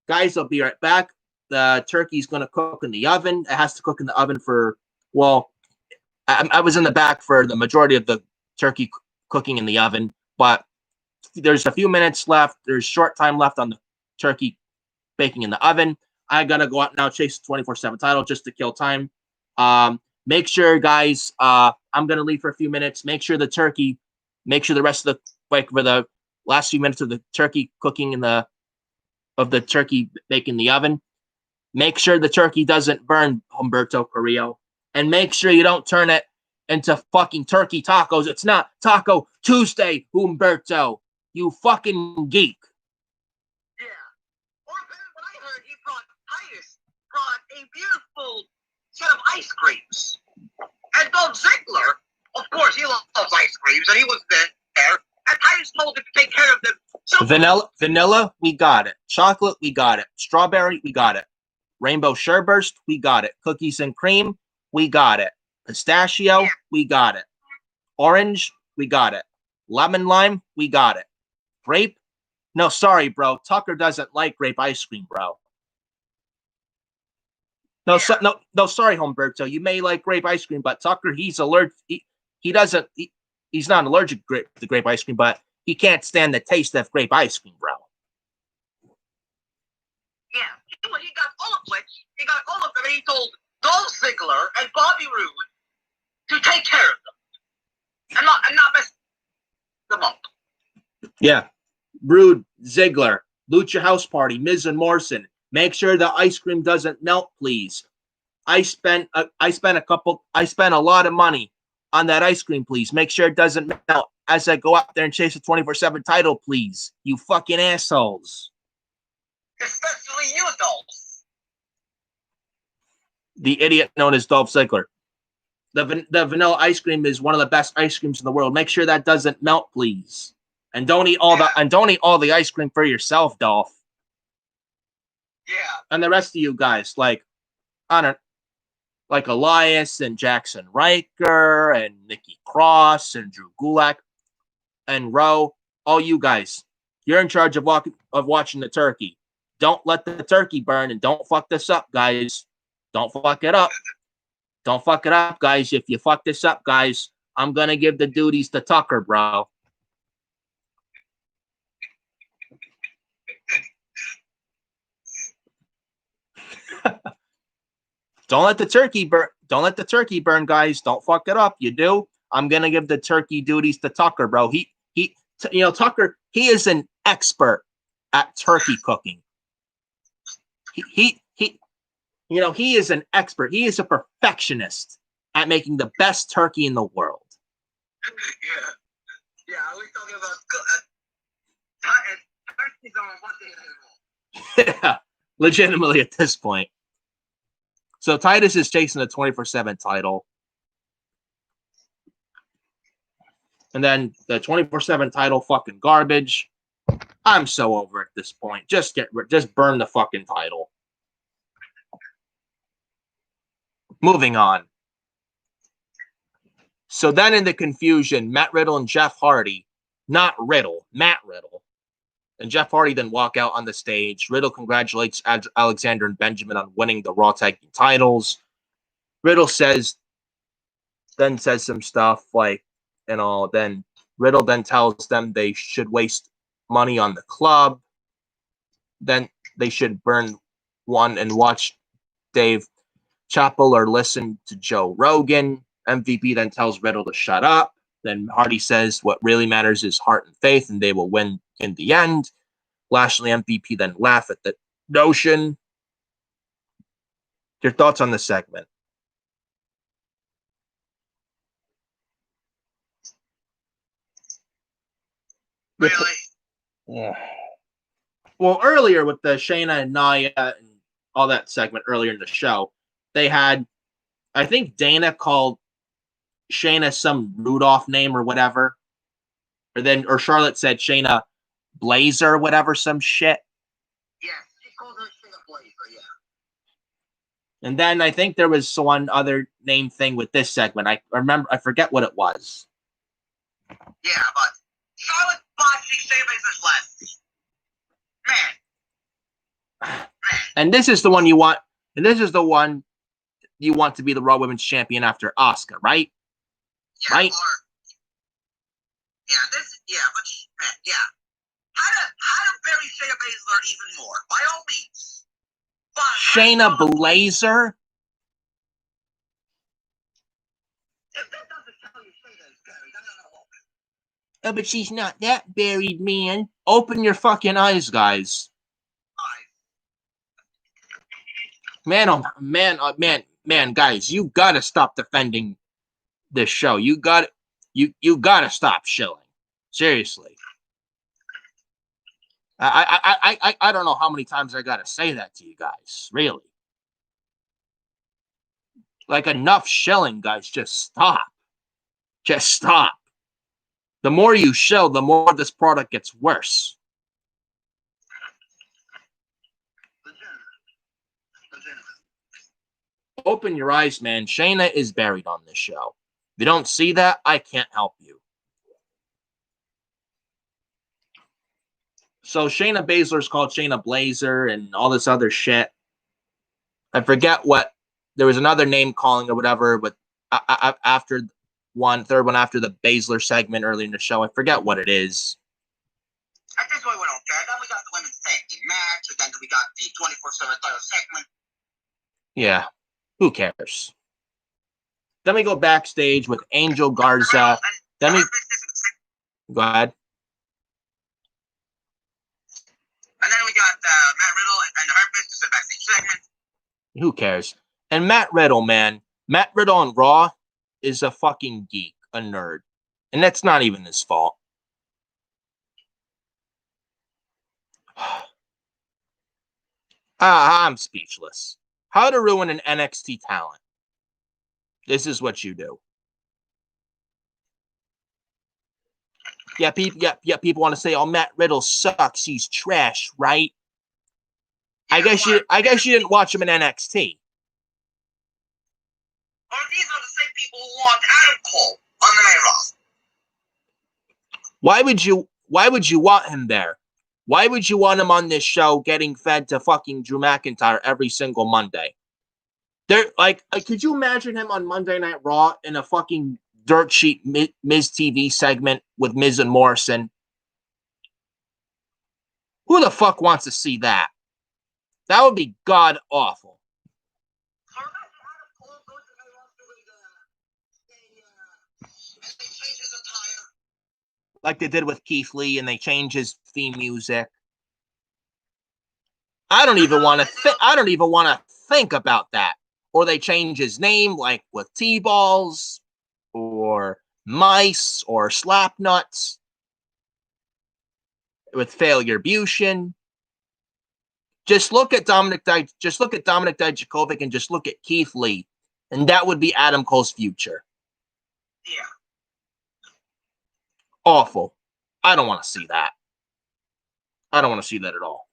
guys, I'll be right back. The turkey's going to cook in the oven. It has to cook in the oven for, well, I was in the back for the majority of the turkey cooking in the oven, but there's a few minutes left. There's short time left on the turkey baking in the oven. I got to go out now, chase the 24/7 title just to kill time. Make sure, guys, I'm going to leave for a few minutes. Make sure the rest of for the last few minutes of the turkey cooking of the turkey baking in the oven. Make sure the turkey doesn't burn, Humberto Carrillo. And make sure you don't turn it into fucking turkey tacos. It's not Taco Tuesday, Humberto. You fucking geek. Yeah. Or what I heard, Titus brought a beautiful set of ice creams. And Dolph Ziggler, of course, he loves ice creams, and he was there. And Titus told him to take care of them. So Vanilla, we got it. Chocolate, we got it. Strawberry, we got it. Rainbow Sherbet, we got it. Cookies and cream, we got it. Pistachio, we got it. Orange, we got it. Lemon lime, we got it. Grape? No, sorry, bro. Tucker doesn't like grape ice cream, bro. No, sorry, Humberto. You may like grape ice cream, but Tucker, he's allergic. He's not allergic to grape ice cream, but he can't stand the taste of grape ice cream, bro. Yeah, he got all of them, and he told Dolph Ziggler and Bobby Roode to take care of them and not mess them up. Yeah, Roode, Ziggler, Lucha House Party, Miz and Morrison. Make sure the ice cream doesn't melt, please. I spent a lot of money on that ice cream, please. Make sure it doesn't melt as I go out there and chase the 24/7 title, please. You fucking assholes. Especially you, Dolph. The idiot known as Dolph Ziggler. The vanilla ice cream is one of the best ice creams in the world. Make sure that doesn't melt, please. And don't eat all the ice cream for yourself, Dolph. Yeah. And the rest of you guys, like Elias and Jackson Riker and Nikki Cross and Drew Gulak and Rowe, all you guys, you're in charge of watching the turkey. Don't let the turkey burn, and don't fuck this up, guys. Don't fuck it up. Don't fuck it up, guys. If you fuck this up, guys, I'm going to give the duties to Tucker, bro. Don't let the turkey burn. Don't let the turkey burn, guys. Don't fuck it up. You do, I'm gonna give the turkey duties to Tucker, bro. Tucker. He is an expert at turkey cooking. He he is an expert. He is a perfectionist at making the best turkey in the world. Yeah. Are we talking about turkeys on what day? Yeah, legitimately at this point. So Titus is chasing the 24/7 title. And then the 24/7 title, fucking garbage. I'm so over at this point. Just burn the fucking title. Moving on. So then in the confusion, Matt Riddle and Jeff Hardy, not Riddle, Matt Riddle, and Jeff Hardy then walk out on the stage. Riddle congratulates Alexander and Benjamin on winning the Raw Tag Team titles. Riddle says some stuff like, then Riddle then tells them they should waste money on the club. Then they should burn one and watch Dave Chappelle or listen to Joe Rogan. MVP then tells Riddle to shut up. Then Hardy says what really matters is heart and faith, and they will win in the end. Lashley and MVP then laugh at the notion. Your thoughts on this segment? Really? Yeah. Well, earlier with the Shayna and Nia and all that segment earlier in the show, they had, I think Dana called Shayna some Rudolph name or whatever. Or Charlotte said Shayna Blazer or whatever, some shit. Yeah, she called her Shayna Blazer, yeah. And then I think there was one other name thing with this segment. I forget what it was. Yeah, but Charlotte Bossy Shayna's last. Man. And this is the one you want. And this is the one you want to be the Raw Women's Champion after Asuka, right? Yeah, right? But yeah. How to bury Shayna Baszler even more? By all means. But Shayna Blazer? If that doesn't tell you Shayna is buried, I don't know. Oh, but she's not that buried, man. Open your fucking eyes, guys. Man, guys, you gotta stop defending this show. You gotta stop shilling. Seriously. I don't know how many times I gotta say that to you guys. Really. Like, enough shilling, guys. Just stop. Just stop. The more you shill, the more this product gets worse. Open your eyes, man. Shayna is buried on this show. If you don't see that, I can't help you. So Shayna Baszler's called Shayna Blazer and all this other shit. I forget what. There was another name calling or whatever, but after third one after the Baszler segment earlier in the show, I forget what it is. At this point, we don't care. Then we got the women's tag team match, and then we got the 24/7 title segment. Yeah, who cares? Then we go backstage with Angel Garza. Then we go ahead. And then we got Matt Riddle and her business in backstage segment. Who cares? And Matt Riddle, man. Matt Riddle on Raw is a fucking geek, a nerd. And that's not even his fault. I'm speechless. How to ruin an NXT talent. This is what you do. Yeah, people want to say, "Oh, Matt Riddle sucks. He's trash," right? I guess you didn't watch him in NXT. Or these are the same people who want Adam Cole on the main roster. Why would you want him there? Why would you want him on this show getting fed to fucking Drew McIntyre every single Monday? Could you imagine him on Monday Night Raw in a fucking dirt sheet Miz TV segment with Miz and Morrison? Who the fuck wants to see that? That would be god awful. like they did with Keith Lee, and they change his theme music. I don't even want to think about that. Or they change his name, like with T-balls, or mice, or slap nuts, with failure Bushin. Just look at Dominic Dijakovic and just look at Keith Lee, and that would be Adam Cole's future. Yeah. Awful. I don't want to see that. I don't want to see that at all.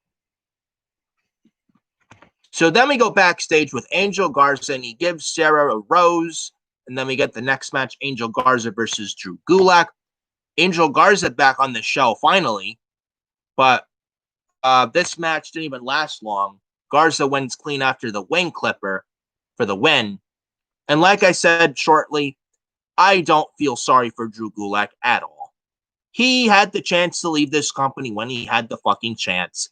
So then we go backstage with Angel Garza, and he gives Sarah a rose. And then we get the next match, Angel Garza versus Drew Gulak. Angel Garza back on the show, finally. But this match didn't even last long. Garza wins clean after the wing clipper for the win. And like I said shortly, I don't feel sorry for Drew Gulak at all. He had the chance to leave this company when he had the fucking chance.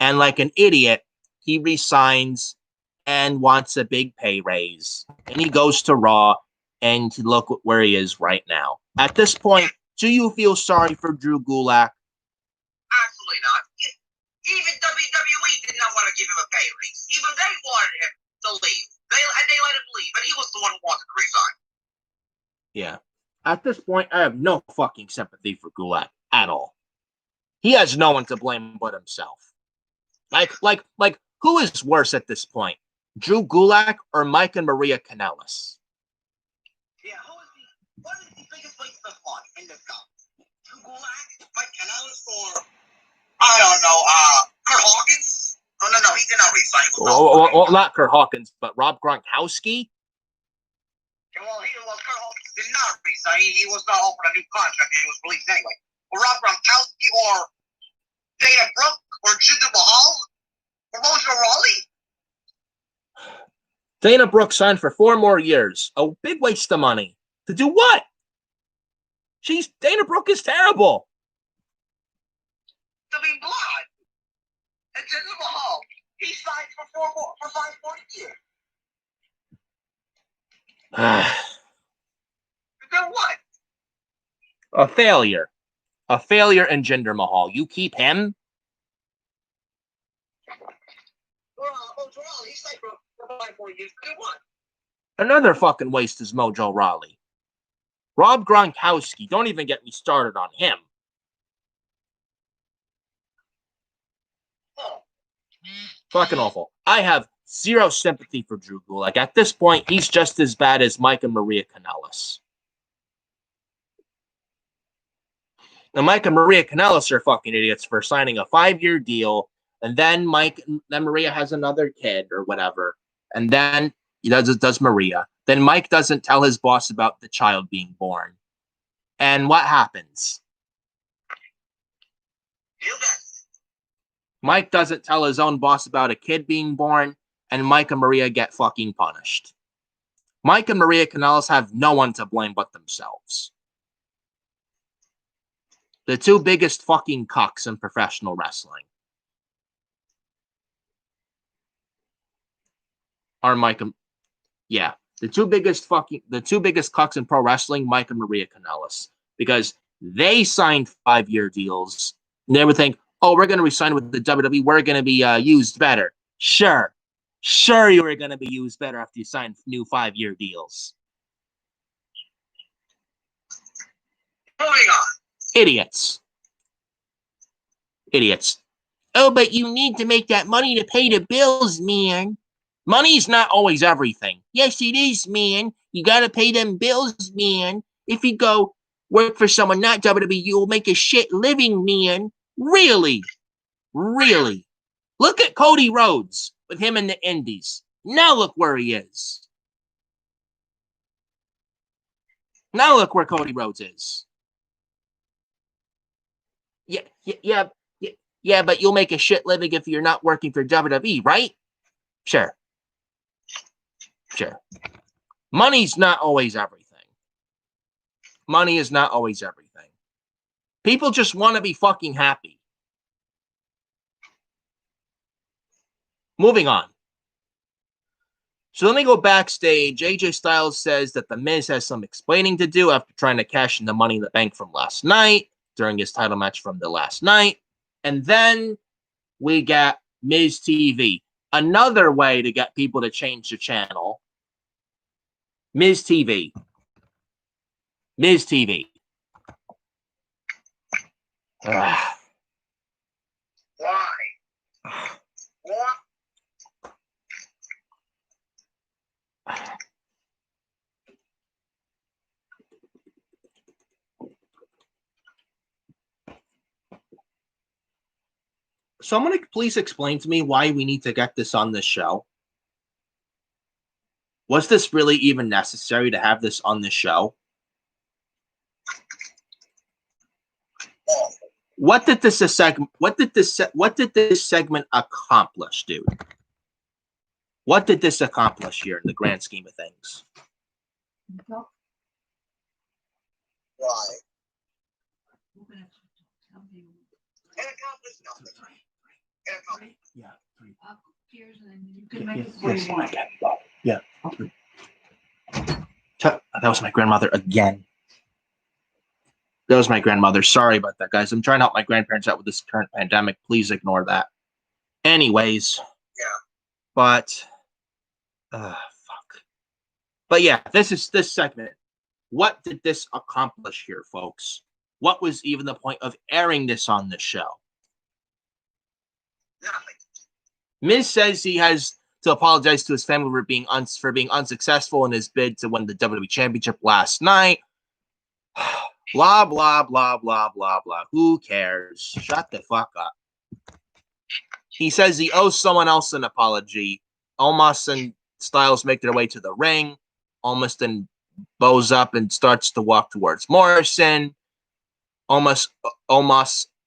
And like an idiot, he resigns and wants a big pay raise. And he goes to Raw, and look where he is right now. At this point, do you feel sorry for Drew Gulak? Absolutely not. Even WWE did not want to give him a pay raise. Even they wanted him to leave. They let him leave, and he was the one who wanted to resign. Yeah. At this point, I have no fucking sympathy for Gulak at all. He has no one to blame but himself. Like, who is worse at this point? Drew Gulak or Mike and Maria Kanellis? Yeah, what is the biggest waste of money in this company? Drew Gulak, Mike Kanellis, or I don't know, Kurt Hawkins? Oh, no, he did not resign. Well, not Kurt Hawkins, but Rob Gronkowski? Well, Kurt Hawkins did not resign. He was not offered a new contract, and he was released anyway. Or Rob Gronkowski, or Dana Brooke, or Jinder Mahal, or Mojo Rawley. Dana Brooke signed for 4 more years. A big waste of money. To do what? Dana Brooke is terrible. To be blood. And Jinder Mahal, he signed for 5 more years. Then what? A failure. A failure in Jinder Mahal. You keep him? He signed for 5 more years. Then what? Another fucking waste is Mojo Rawley. Rob Gronkowski, don't even get me started on him. Oh. Fucking awful. I have zero sympathy for Drew Gulak. At this point, he's just as bad as Mike and Maria Kanellis. Now, Mike and Maria Kanellis are fucking idiots for signing a 5-year deal, and then Maria has another kid or whatever, and then he does Maria. Then Mike doesn't tell his boss about the child being born. And what happens? Mike doesn't tell his own boss about a kid being born, and Mike and Maria get fucking punished. Mike and Maria Kanellis have no one to blame but themselves. The 2 biggest fucking cucks in professional wrestling are Mike and the two biggest cucks in pro wrestling, Mike and Maria Kanellis, because they signed 5-year deals and they would think, oh, we're going to resign with the WWE, we're going to be used better. Sure, you were going to be used better after you signed new 5-year deals. Moving on. Idiots. Oh, but you need to make that money to pay the bills, man. Money's not always everything. Yes, it is, man. You gotta pay them bills, man. If you go work for someone not WWE, you'll make a shit living, man. Really? Look at Cody Rhodes with him in the Indies. Now look where he is. Now look where Cody Rhodes is. Yeah, but you'll make a shit living if you're not working for WWE, right? Sure. Money's not always everything. Money is not always everything. People just want to be fucking happy. Moving on. So let me go backstage. AJ Styles says that The Miz has some explaining to do after trying to cash in the Money in the Bank from last night. during his title match from the last night. And then we got Miz TV. Another way to get people to change the channel. Miz TV. Miz TV. Why? What? Someone please explain to me why we need to get this on this show. Was this really even necessary to have this on the show? What did this segment accomplish, dude? What did this accomplish here in the grand scheme of things? Why? It accomplished nothing. It accomplished. Yeah, three. Cheers, and then you can make it what you want. Yeah. That was my grandmother again. That was my grandmother. Sorry about that, guys. I'm trying to help my grandparents out with this current pandemic. Please ignore that. Anyways. Yeah. But, fuck. But yeah, this segment. What did this accomplish here, folks? What was even the point of airing this on the show? Nothing. Miz says he has to apologize to his family for being unsuccessful in his bid to win the WWE Championship last night. Blah, blah, blah, blah, blah, blah. Who cares? Shut the fuck up. He says he owes someone else an apology. Omos and Styles make their way to the ring. Omos then bows up and starts to walk towards Morrison. Omos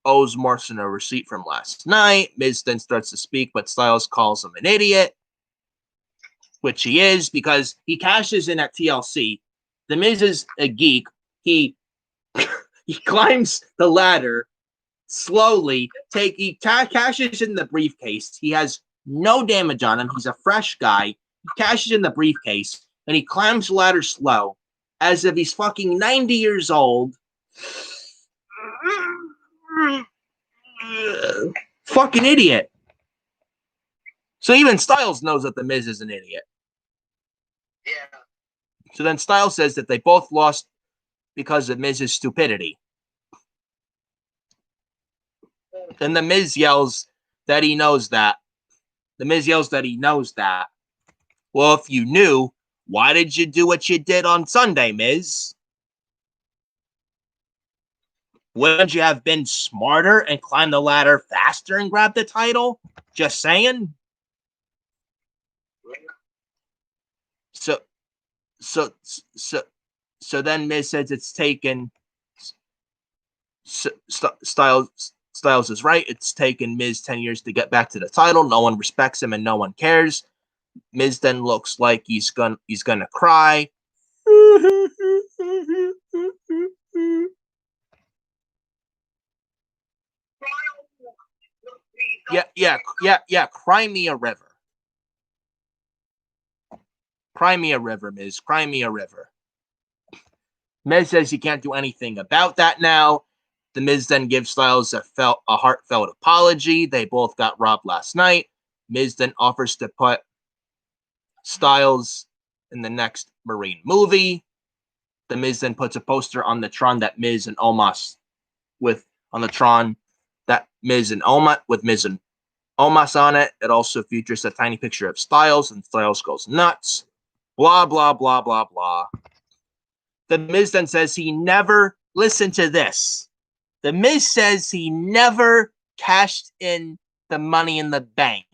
owes Morrison a receipt from last night. Miz then starts to speak, but Styles calls him an idiot, which he is because he cashes in at TLC. The Miz is a geek. He climbs the ladder slowly. He cashes in the briefcase. He has no damage on him. He's a fresh guy. He cashes in the briefcase and he climbs the ladder slow, as if he's fucking 90 years old. Fucking idiot. So even Styles knows that the Miz is an idiot. Yeah. So then Styles says that they both lost because of Miz's stupidity. And the Miz yells that he knows that. The Miz yells that he knows that. Well, if you knew, why did you do what you did on Sunday, Miz? Wouldn't you have been smarter and climbed the ladder faster and grabbed the title? Just saying. So then Miz says it's taken. Styles is right. It's taken Miz 10 years to get back to the title. No one respects him and no one cares. Miz then looks like he's gonna cry. Yeah. Cry me a river. Cry me a river, Miz. Cry me a river. Miz says he can't do anything about that now. The Miz then gives Styles a heartfelt apology. They both got robbed last night. Miz then offers to put Styles in the next Marine movie. The Miz then puts a poster on the Tron that Miz and Omos on it. It also features a tiny picture of Styles, and Styles goes nuts. Blah, blah, blah, blah, blah. The Miz then says he never, listen to this. The Miz says he never cashed in the Money in the Bank.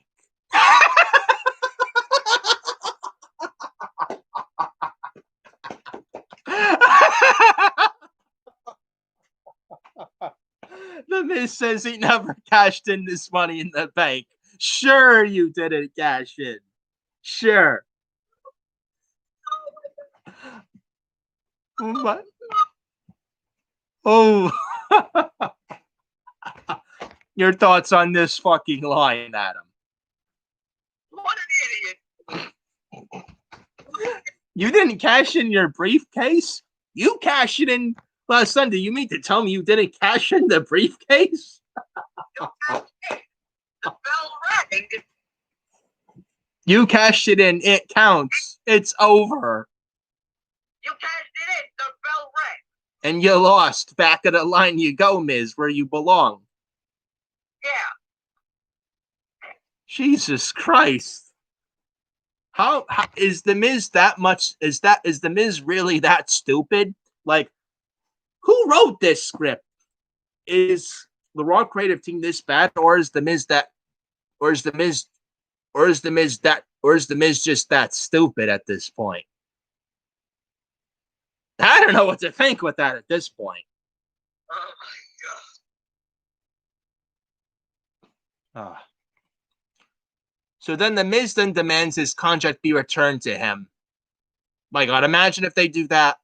The Miz says he never cashed in this Money in the Bank. Sure, you didn't cash in. Sure. What? Oh. Your thoughts on this fucking line, Adam? What an idiot. You didn't cash in your briefcase? You cashed it in Well, Sunday, you mean to tell me you didn't cash in the briefcase? You cashed it. The bell rang. You cashed it in. It counts. It's over. You cashed it in. The bell rang. And you lost. Back of the line you go, Miz, where you belong. Yeah. Jesus Christ. How is the Miz that much? Is the Miz really that stupid? Like, who wrote this script? Is the Raw creative team this bad, or is the Miz that, or is the Miz, or is the Miz that, or is the Miz just that stupid at this point? I don't know what to think with that at this point. Oh my god. So then the Miz then demands his contract be returned to him. My God, imagine if they do that.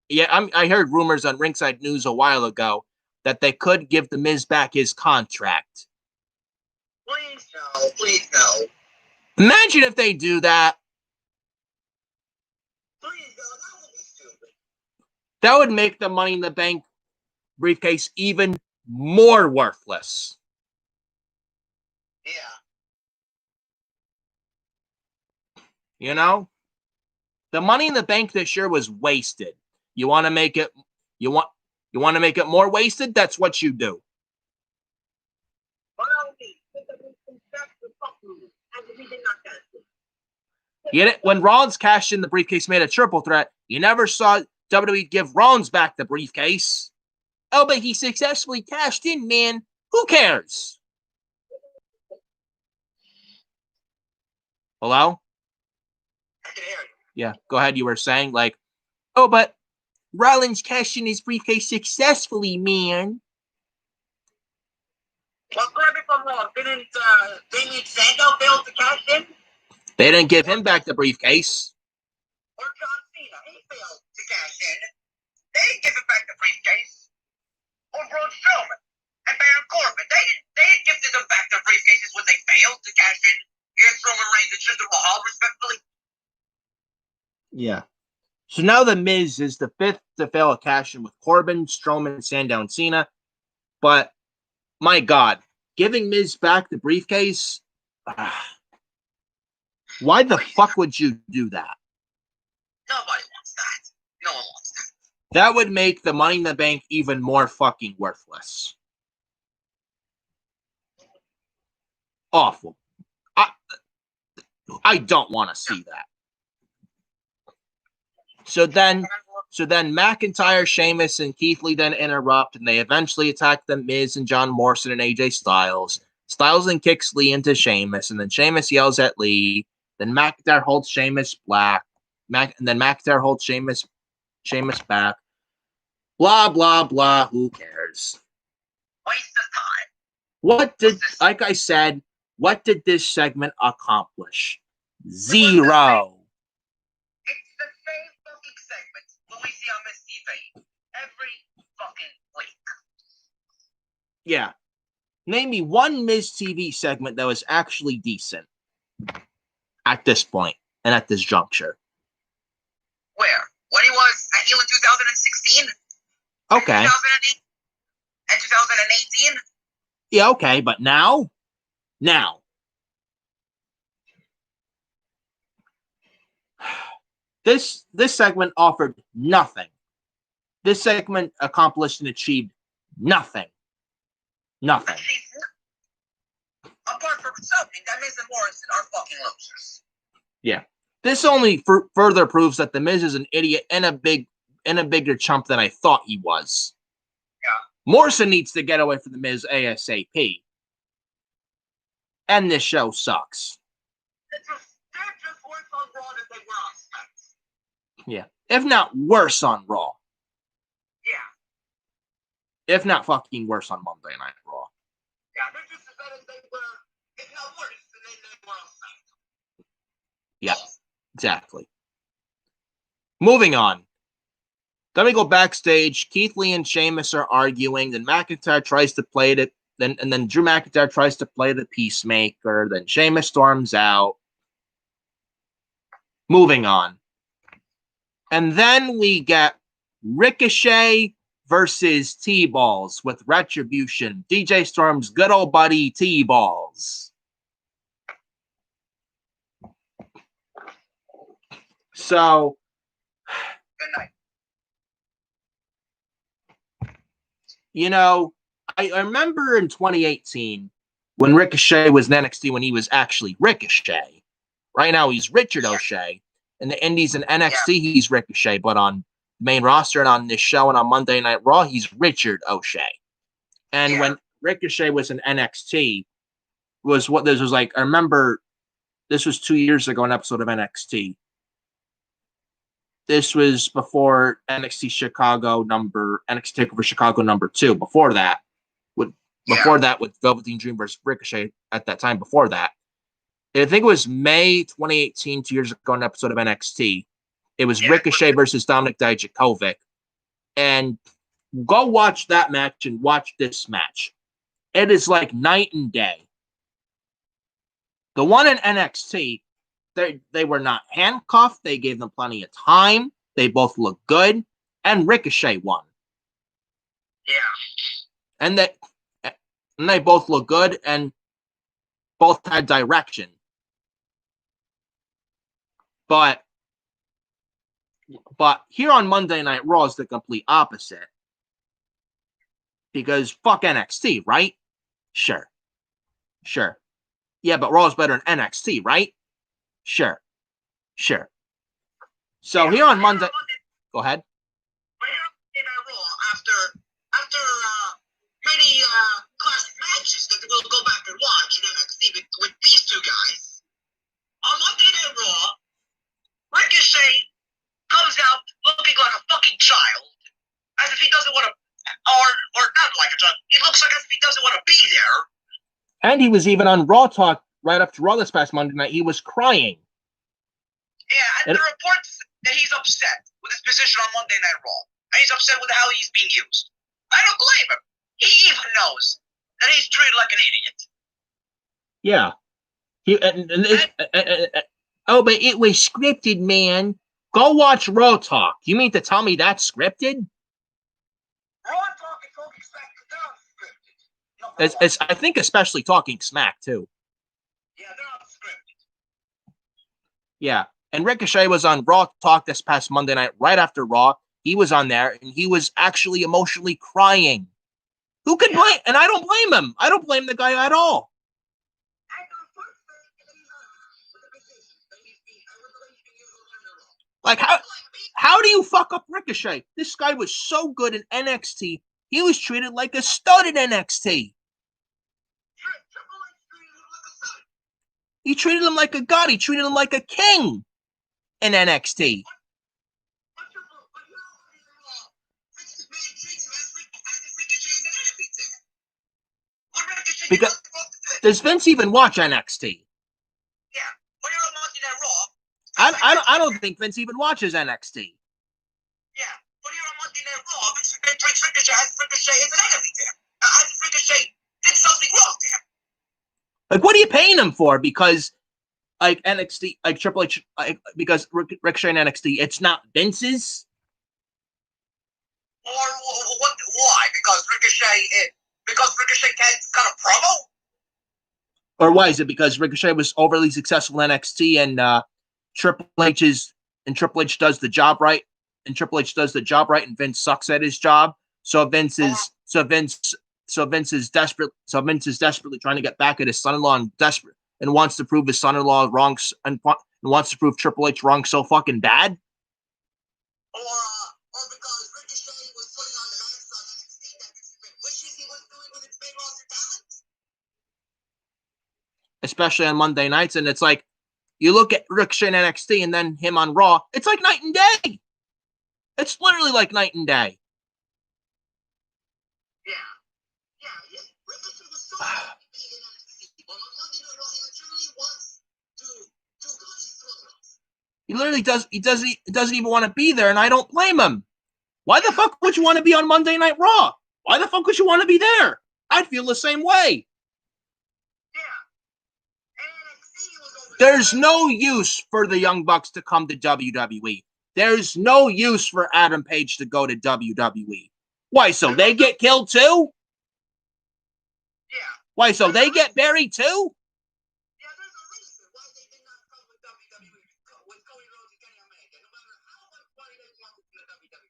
Yeah, I heard rumors on Ringside News a while ago that they could give the Miz back his contract. Please no. Please no. Imagine if they do that. Please no. That would be stupid. That would make the Money in the Bank briefcase even more worthless. Yeah. You know? The Money in the Bank this year was wasted. You want to make it to make it more wasted? That's what you do. Get it? When Rollins cashed in the briefcase, made a triple threat, you never saw WWE give Rollins back the briefcase. Oh, but he successfully cashed in, man. Who cares? Hello? I can hear you. Yeah, go ahead. You were saying, like, oh, but Rollins cashed in his briefcase successfully, man. Well, correct me if I'm wrong. Didn't Damien Sandow fail to cash in? They didn't give him back the briefcase. Or John Cena? He failed to cash in. They didn't give him back the briefcase. Or Braun Strowman and Baron Corbin. They didn't give them back their briefcases when they failed to cash in against Roman Reigns and Jinder Mahal, respectfully. Yeah. So now the Miz is the fifth to fail a cash in with Corbin, Strowman, Sandow, and Cena. But my God, giving Miz back the briefcase. Why the fuck would you do that? Nobody wants that. No one wants that. That would make the Money in the Bank even more fucking worthless. Awful. I don't want to see that. So then McIntyre, Sheamus, and Keith Lee then interrupt, and they eventually attack the Miz and John Morrison and AJ Styles. Styles then kicks Lee into Sheamus, and then Sheamus yells at Lee. Then McIntyre holds Sheamus back. And then McIntyre holds Sheamus back. Blah, blah, blah. Who cares? Waste of time. Like I said, what did this segment accomplish? Zero. It's the same fucking segment that we see on Miss TV every fucking week. Yeah. Name me one Miz TV segment that was actually decent at this point and at this juncture. Where? When he was at heel in 2016? Okay. And 2018? Yeah, okay, but now? Now. This segment offered nothing. This segment accomplished and achieved nothing. Nothing. Apart from something, that Miz and Morrison are fucking losers. Yeah. This only further proves that the Miz is an idiot and a bigger chump than I thought he was. Yeah. Morrison needs to get away from the Miz ASAP. And this show sucks. They're just worse on Raw than they were on SmackDown. Yeah. If not worse on Raw. Yeah. If not fucking worse on Monday Night Raw. Yeah, they're just as bad as they were, if not worse than they were on SmackDown. Yeah, exactly. Moving on. Then we go backstage. Keith Lee and Sheamus are arguing. Then McIntyre tries to play it. Then Drew McIntyre tries to play the peacemaker. Then Sheamus storms out. Moving on. And then we get Ricochet versus T-Balls with Retribution. DJ Storm's good old buddy T-Balls. So, Good night. You know, I remember in 2018 when Ricochet was in NXT when he was actually Ricochet. Right now he's Richard O'Shea. In the Indies and NXT, he's Ricochet, but on the main roster and on this show and on Monday Night Raw, he's Richard O'Shea. And when Ricochet was in NXT, was what this was like. I remember this was 2 years ago, an episode of NXT. This was before NXT TakeOver Chicago number 2. Before that, with Velveteen Dream versus Ricochet at that time. Before that, I think it was May 2018, 2 years ago, an episode of NXT. It was Ricochet versus Dominik Dijakovic. And go watch that match and watch this match. It is like night and day. The one in NXT, they were not handcuffed. They gave them plenty of time. They both looked good. And Ricochet won. Yeah. And they both looked good and both had direction. But here on Monday Night Raw is the complete opposite. Because fuck NXT, right? Sure. Yeah, but Raw is better than NXT, right? Sure. So here on Monday, go ahead. But here on Monday Night Raw, after many classic matches that we'll go back and watch in NXT with these two guys, on Monday Night Raw, Ricochet comes out looking like a fucking child, as if he doesn't want to, or not like a child. He looks like as if he doesn't want to be there. And he was even on Raw Talk right after Raw this past Monday night. He was crying. Yeah, and the reports that he's upset with his position on Monday Night Raw, and he's upset with how he's being used. I don't blame him. He even knows that he's treated like an idiot. Yeah. But it was scripted, man. Go watch Raw Talk. You mean to tell me that's scripted? Raw Talk and Talking Smack are scripted. It's I think especially Talking Smack too. Yeah, they're not scripted. Yeah. And Ricochet was on Raw Talk this past Monday night, right after Raw. He was on there, and he was actually emotionally crying. Who could blame? And I don't blame him. I don't blame the guy at all. Like, how do you fuck up Ricochet? This guy was so good in NXT. He was treated like a stud in NXT. He treated him like a god. He treated him like a king in NXT. Because does Vince even watch NXT? Yeah, when you're on Monday Night Raw. I don't think Vince even watches NXT. Yeah, when you're on Monday Night Raw, Vince treats Ricochet as Ricochet is an enemy to him. As if Ricochet did something wrong to him. Like, what are you paying him for? Because, like, NXT, like Triple H, because Ricochet and NXT, it's not Vince's. Or what? Why? Because Ricochet can't cut a promo? Or why is it because Ricochet was overly successful in NXT and Triple H does the job right, and Vince sucks at his job. So Vince is desperately trying to get back at his son-in-law and wants to prove his son-in-law wrong and wants to prove Triple H wrong so fucking bad. Or because Ricochet was putting on the mask on NXT that Vince wishes he was doing with its main roster talent. Especially on Monday nights, and it's like you look at Ricochet in NXT and then him on Raw, it's like night and day. It's literally like night and day. Yeah. Ricochet was so happy being in NXT, but on Monday Night Raw, he literally wants to cut his throat. He literally doesn't even want to be there, and I don't blame him. Why the fuck would you want to be on Monday Night Raw? Why the fuck would you want to be there? I'd feel the same way. There's no use for the Young Bucks to come to WWE. There's no use for Adam Page to go to WWE. Why, so they get killed too? Yeah. Why, so they get buried too? Yeah, there's a reason why they did not come with WWE with Cody Rhodes and Kenny Omega. No matter how much money they want in the WWE,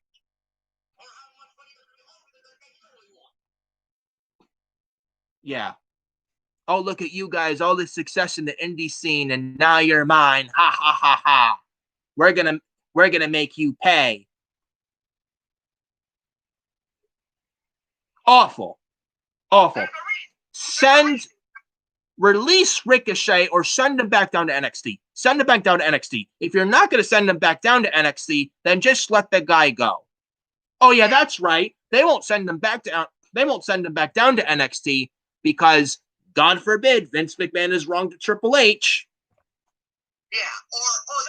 or how much money they're going to offer, they're going to take what you want. Yeah. Oh, look at you guys, all this success in the indie scene, and now you're mine. Ha ha ha ha. We're gonna make you pay. Awful. Awful. Release Ricochet or send him back down to NXT. Send him back down to NXT. If you're not going to send him back down to NXT, then just let the guy go. Oh yeah, that's right. They won't send him back down to NXT because, God forbid, Vince McMahon is wrong to Triple H. Yeah, or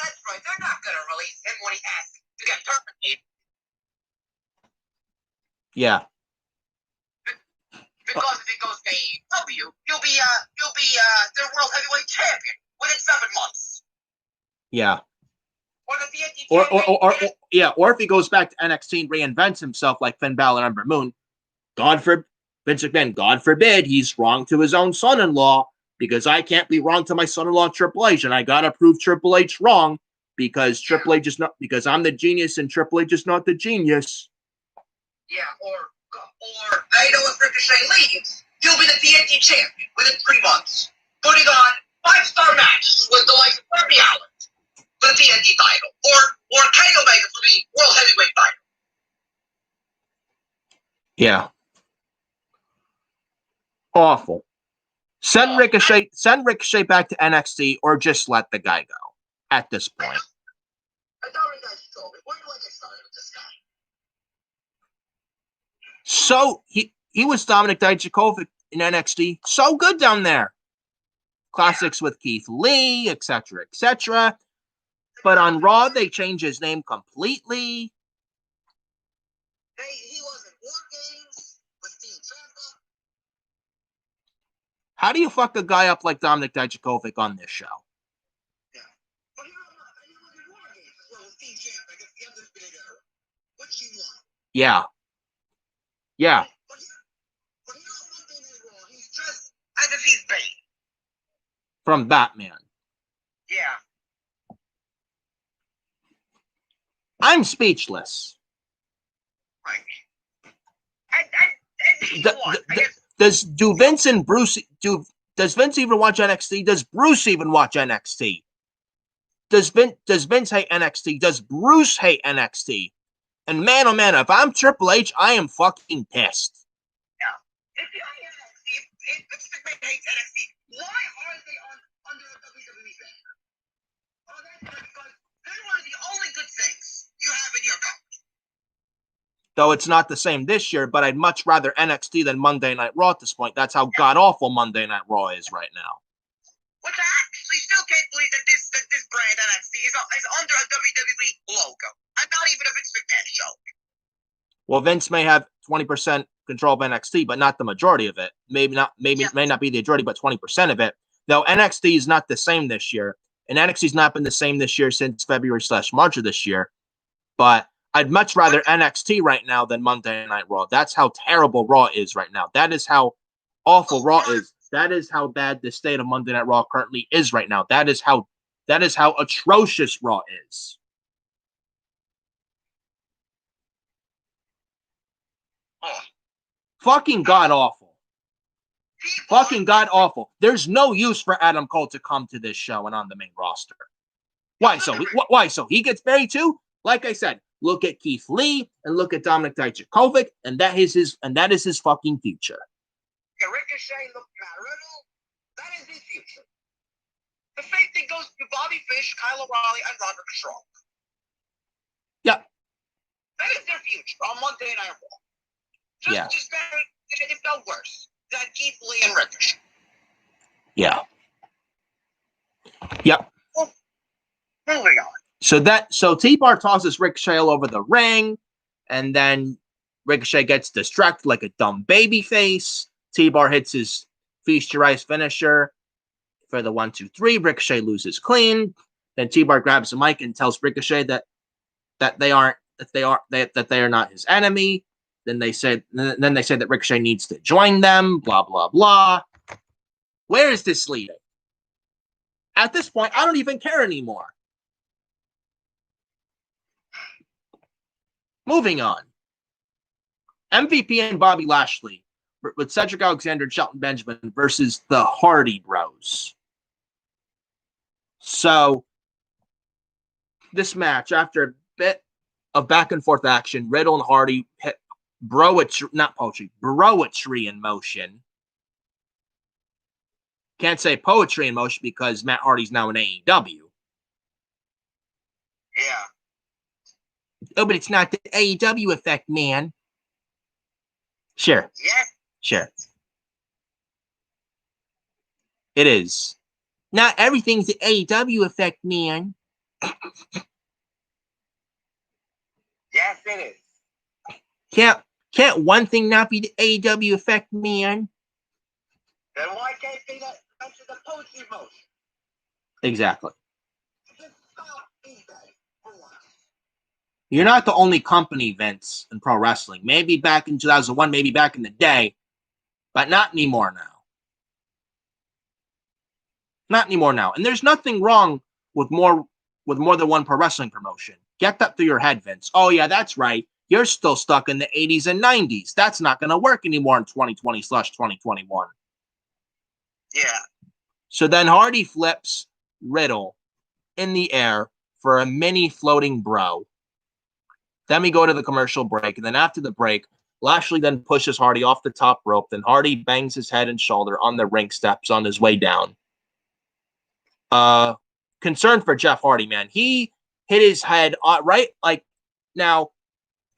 that's right. They're not going to release him when he asks to get terminated. Yeah. Because if he goes to AEW, you'll be their world heavyweight champion within 7 months. Yeah. Or the TNT champion. Or if he goes back to NXT and reinvents himself like Finn Balor and Ember Moon, Vince McMahon, God forbid, he's wrong to his own son-in-law, because I can't be wrong to my son-in-law Triple H, and I gotta prove Triple H wrong because Triple H is not, because I'm the genius and Triple H is not the genius. Yeah, or they know if Ricochet leaves, he'll be the TNT champion within 3 months, putting on 5-star matches with the likes of Darby Allin for the TNT title, or Kenny Omega for the world heavyweight title. Yeah. Awful. Send Ricochet back to NXT or just let the guy go at this point. I already got told me. Where do I get started with this guy? So he was Dominic Dijakovic in NXT. So good down there. Classics with Keith Lee, etc., etc. But on Raw, they changed his name completely. He was in War Games with Team Ciampa. How do you fuck a guy up like Dominic Dijakovic on this show? Yeah. But he was in War Games as well with Team Ciampa against the Undisputed Era. What you want? Yeah. Yeah. But here on Monday Night Raw, he's dressed as if he's Bane. From Batman. Yeah. I'm speechless. Right. And Does Vince even watch NXT? Does Bruce even watch NXT? Does Vince hate NXT? Does Bruce hate NXT? And man, oh man, if I'm Triple H, I am fucking pissed. Yeah. If Vince McMahon hates NXT, why are they under a WWE banner? Oh, that's because they're one of the only good things you have in your company. Though it's not the same this year, but I'd much rather NXT than Monday Night Raw at this point. That's how god-awful Monday Night Raw is right now. Which I actually still can't believe that this brand NXT is under a WWE logo. I'm not even a Vince McMahon show. Well, Vince may have 20% control of NXT, but not the majority of it. May not be the majority, but 20% of it. Though NXT is not the same this year, and NXT's not been the same this year since February/March of this year. But I'd much rather NXT right now than Monday Night Raw. That's how terrible Raw is right now. That is how awful Raw is. That is how bad the state of Monday Night Raw currently is right now. That is how atrocious Raw is. Fucking god awful. Fucking god awful. There's no use for Adam Cole to come to this show and on the main roster. Why so? Why so? He gets buried too? Like I said, look at Keith Lee and look at Dominic Dijakovic, and that is his fucking future. Ricochet, look, Matt Riddle, that is his future. The same thing goes to Bobby Fish, Kyle O'Reilly, and Roderick Strong. Yeah. That is their future on Monday Night Raw. Just better, if not worse, than Keith Lee and Ricochet. Yeah. Yep. Well, moving on. So T-Bar tosses Ricochet all over the ring, and then Ricochet gets distracted like a dumb baby face. T-Bar hits his Feast Your Eyes finisher for the 1-2-3. Ricochet loses clean. Then T-Bar grabs the mic and tells Ricochet that they are not his enemy. Then they said that Ricochet needs to join them. Blah blah blah. Where is this leading? At this point, I don't even care anymore. Moving on. MVP and Bobby Lashley with Cedric Alexander and Shelton Benjamin versus the Hardy Bros. So, this match, after a bit of back and forth action, Riddle and Hardy hit broetry in motion. Can't say poetry in motion because Matt Hardy's now in AEW. Yeah. Oh, but it's not the AEW effect, man. Sure. Yes. Sure. It is. Not everything's the AEW effect, man. Yes, it is. Can't one thing not be the AEW effect, man? Then why can't they mention the poetry motion? Exactly. Just stop eBay for once. You're not the only company, Vince, in pro wrestling. Maybe back in 2001, maybe back in the day, but not anymore now. Not anymore now. And there's nothing wrong with more than one pro wrestling promotion. Get that through your head, Vince. Oh, yeah, that's right. You're still stuck in the 80s and 90s. That's not going to work anymore in 2020/2021. Yeah. So then Hardy flips Riddle in the air for a mini floating bro. Then we go to the commercial break. And then after the break, Lashley then pushes Hardy off the top rope. Then Hardy bangs his head and shoulder on the ring steps on his way down. Concern for Jeff Hardy, man. He hit his head right, like, now,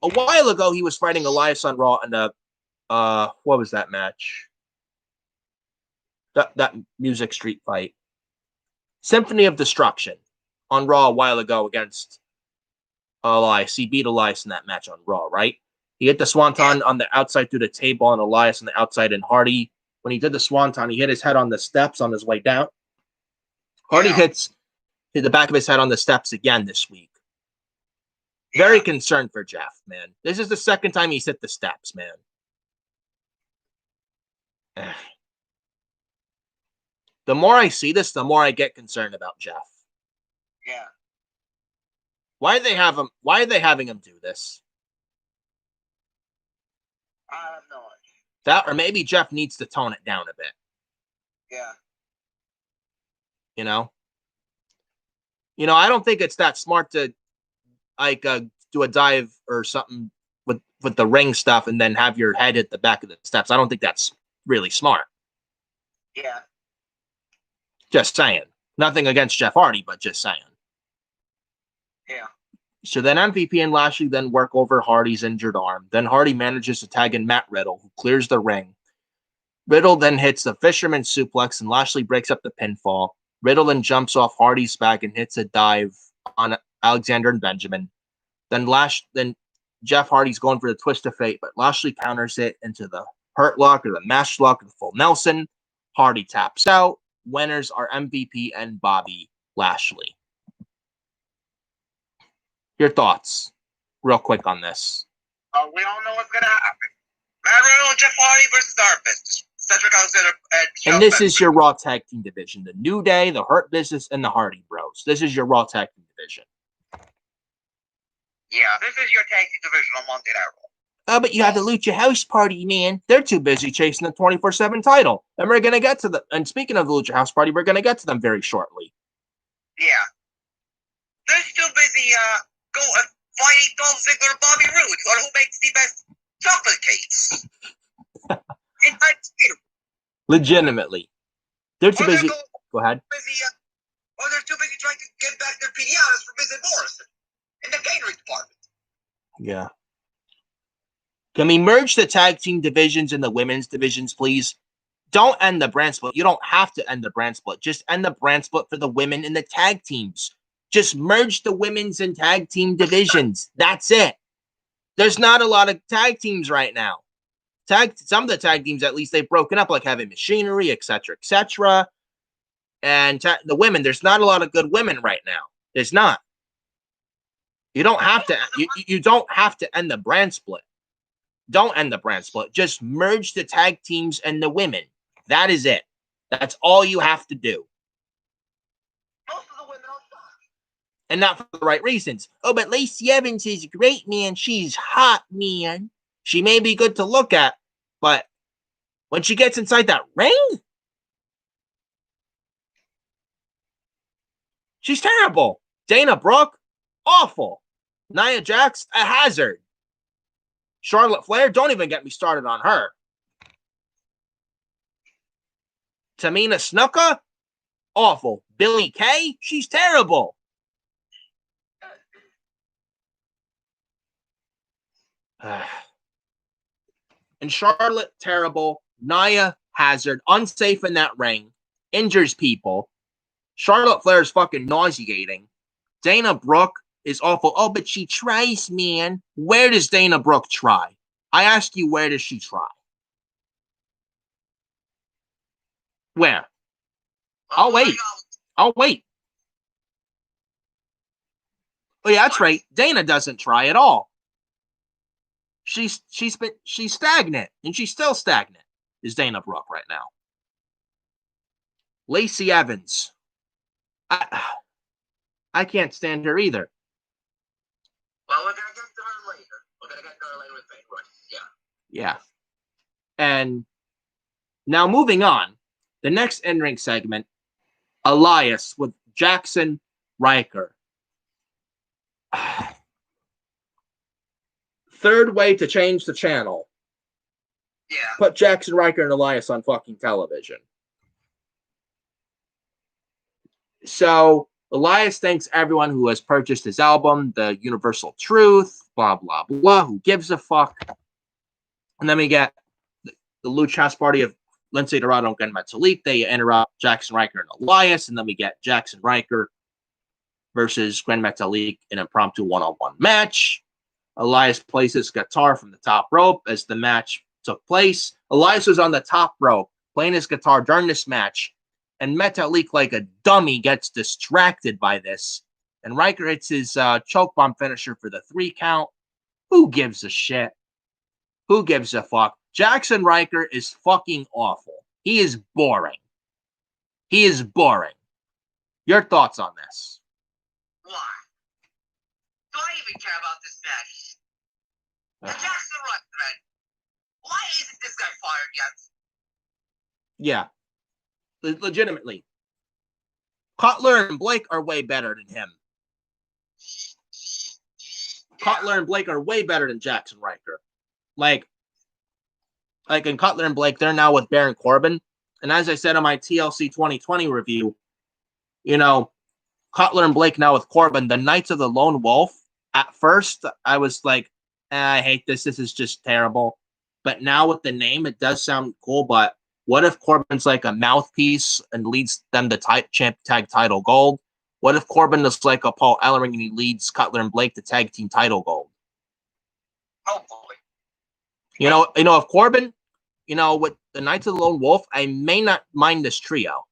a while ago, he was fighting Elias on Raw in a, what was that match? That music street fight. Symphony of Destruction on Raw a while ago against Elias. He beat Elias in that match on Raw, right? He hit the Swanton on the outside through the table on Elias on the outside, and Hardy, when he did the Swanton, he hit his head on the steps on his way down. Hardy hit the back of his head on the steps again this week. Very concerned for Jeff, man. This is the second time he's hit the steps, man. The more I see this, the more I get concerned about Jeff. Yeah. Why are they having him do this? I have no idea. That, or maybe Jeff needs to tone it down a bit. Yeah. You know, I don't think it's that smart to do a dive or something with the ring stuff and then have your head hit the back of the steps. I don't think that's really smart. Yeah. Just saying. Nothing against Jeff Hardy, but just saying. Yeah. So then MVP and Lashley then work over Hardy's injured arm. Then Hardy manages to tag in Matt Riddle, who clears the ring. Riddle then hits the fisherman suplex and Lashley breaks up the pinfall. Riddle then jumps off Hardy's back and hits a dive on Alexander and Benjamin. Then Jeff Hardy's going for the twist of fate, but Lashley counters it into the hurt lock or the mash lock or the full Nelson. Hardy taps out. Winners are MVP and Bobby Lashley. Your thoughts, real quick, on this. We all know what's going to happen. Matt Riddle and Jeff Hardy versus our business. Cedric Alexander and this is your Raw Tag Team Division. The New Day, the Hurt Business, and the Hardy Bros. This is your Raw Tag Team Division. Yeah, this is your tag team division on Monday Night Raw. Oh, but you have the Lucha House Party, man. They're too busy chasing the 24/7 title. And we're going to get to them. And speaking of the Lucha House Party, we're going to get to them very shortly. Yeah. They're too busy fighting Dolph Ziggler and Bobby Roode on who makes the best chocolate cakes. Legitimately. They're too busy. Go ahead. They're too busy trying to get back their pinatas for Vincent Morrison in the catering department. Yeah. Can we merge the tag team divisions and the women's divisions, please? Don't end the brand split. You don't have to end the brand split. Just end the brand split for the women and the tag teams. Just merge the women's and tag team divisions. That's it. There's not a lot of tag teams right now. Some of the tag teams, at least, they've broken up, like Heavy Machinery, etc., etc. And the women, there's not a lot of good women right now. There's not. You don't have to. You don't have to end the brand split. Don't end the brand split. Just merge the tag teams and the women. That is it. That's all you have to do. Most of the women are fine. And not for the right reasons. Oh, but Lacey Evans is great, man. She's hot, man. She may be good to look at, but when she gets inside that ring, she's terrible. Dana Brooke, awful. Nia Jax, a hazard. Charlotte Flair, don't even get me started on her. Tamina Snuka, awful. Billie Kay, she's terrible. And Charlotte, terrible. Nia, hazard. Unsafe in that ring. Injures people. Charlotte Flair is fucking nauseating. Dana Brooke is awful. Oh, but she tries, man. Where does Dana Brooke try? I ask you, where does she try? Where? I'll wait. I'll wait. Oh yeah, that's right. Dana doesn't try at all. She's stagnant, and she's still stagnant. Is Dana Brooke right now? Lacey Evans. I can't stand her either. Well, we're gonna get to her later. We're gonna get to her later with Fake Royce. Yeah. Yeah. And now moving on, the next in-ring segment, Elias with Jackson Riker. Third way to change the channel. Yeah. Put Jackson Riker and Elias on fucking television. So Elias thanks everyone who has purchased his album, The Universal Truth, blah, blah, blah. Who gives a fuck? And then we get the Lucha House Party of Lindsay Dorado and Glenn Metalik. They interrupt Jackson Riker and Elias. And then we get Jackson Riker versus Glenn Metalik in an impromptu one-on-one match. Elias plays his guitar from the top rope as the match took place. Elias was on the top rope playing his guitar during this match. And Metalik, like a dummy, gets distracted by this. And Riker hits his choke bomb finisher for the 3 count. Who gives a shit? Who gives a fuck? Jackson Riker is fucking awful. He is boring. He is boring. Your thoughts on this? Why? Do I even care about this match? And Jackson Riker, why isn't this guy fired yet? Yeah. Legitimately. Cutler and Blake are way better than him. Cutler and Blake are way better than Jackson Riker. Like in Cutler and Blake, they're now with Baron Corbin. And as I said on my TLC 2020 review, you know, Cutler and Blake now with Corbin, the Knights of the Lone Wolf, at first, I was like, I hate this. This is just terrible. But now with the name, it does sound cool. But what if Corbin's like a mouthpiece and leads them to champ tag title gold? What if Corbin is like a Paul Ellering and he leads Cutler and Blake to tag team title gold? Hopefully. You know, if Corbin, with the Knights of the Lone Wolf, I may not mind this trio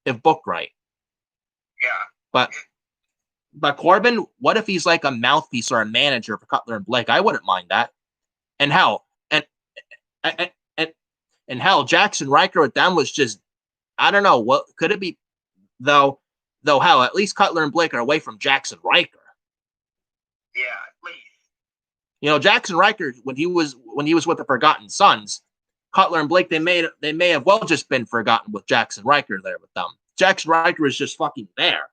if booked right. Yeah. But Corbin, what if he's like a mouthpiece or a manager for Cutler and Blake? I wouldn't mind that. And hell, and hell, Jackson Riker with them was just, I don't know, what could it be? Though hell, at least Cutler and Blake are away from Jackson Riker. Yeah, please. Jackson Riker, when he was with the Forgotten Sons, Cutler and Blake, they may have well just been forgotten with Jackson Riker there with them. Jackson Riker is just fucking there.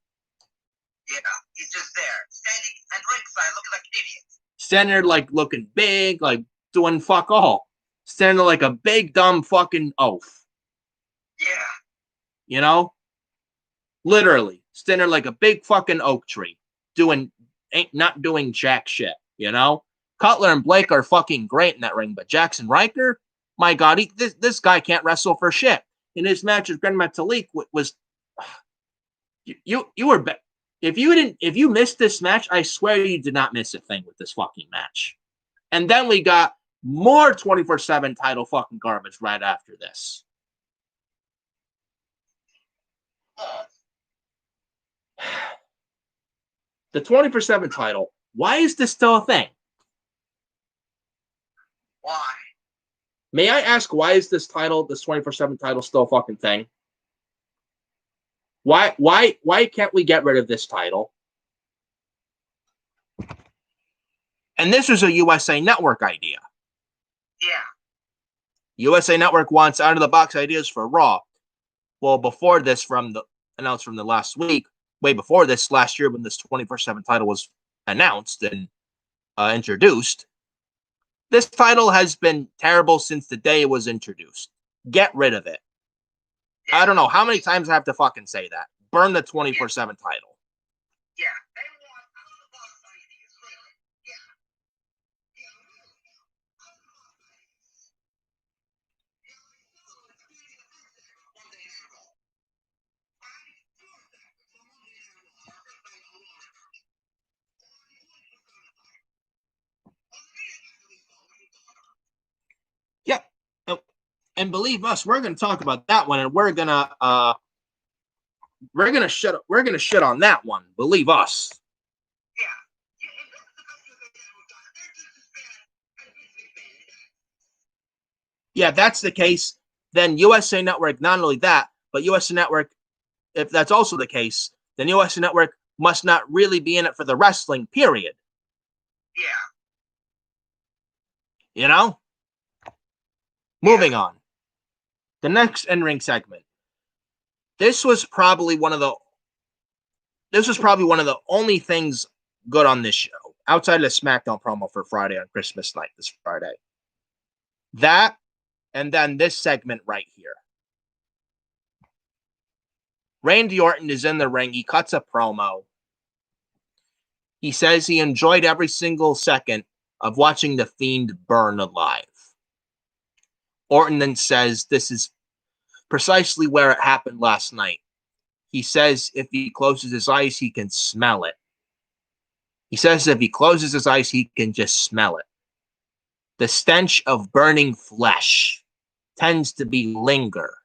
Yeah, he's just there, standing at ringside looking like an idiot. Standing there like looking big, like doing fuck all. Standing there like a big dumb fucking oaf. Yeah. Literally. Standing there like a big fucking oak tree. Not doing jack shit, Cutler and Blake are fucking great in that ring, but Jackson Riker, my God, this guy can't wrestle for shit. In his match with Glenn Metalik was you were if you missed this match, I swear you did not miss a thing with this fucking match. And then we got more 24/7 title fucking garbage right after this. The 24/7 title. Why is this still a thing? Why? May I ask, why is this title, this 24/7 title, still a fucking thing? Why can't we get rid of this title? And this was a USA Network idea. Yeah. USA Network wants out of the box ideas for Raw. Well, before this, announced from the last week, way before this, last year when this 24/7 title was announced and introduced, this title has been terrible since the day it was introduced. Get rid of it. Yeah. I don't know how many times I have to fucking say that. Burn the 24/7 title. Yeah. They want out of the box ideas, really. Yeah. Yep. And believe us, we're gonna talk about that one, and we're gonna shit on that one. Believe us. Yeah. Yeah, if that's the case, then USA Network, not only that, but USA Network, if that's also the case, then USA Network must not really be in it for the wrestling, period. Yeah. You know? Moving on. The next in-ring segment. This was probably one of the only things good on this show, outside of the SmackDown promo for Friday on Christmas night, this Friday. That, and then this segment right here. Randy Orton is in the ring. He cuts a promo. He says he enjoyed every single second of watching the Fiend burn alive. Orton then says this is precisely where it happened last night. He says if he closes his eyes, he can smell it. He says if he closes his eyes, he can just smell it. The stench of burning flesh tends to be linger.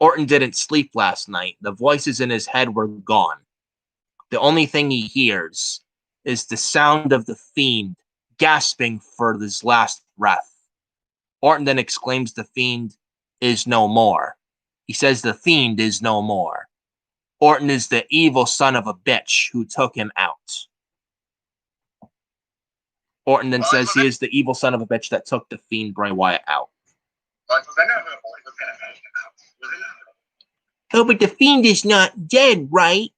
Orton didn't sleep last night. The voices in his head were gone. The only thing he hears is the sound of the Fiend gasping for his last breath. Orton then exclaims the Fiend is no more. He says the Fiend is no more. Orton is the evil son of a bitch who took him out. Orton then says he is the evil son of a bitch that took the Fiend Bray Wyatt out. Oh, but the Fiend is not dead, right?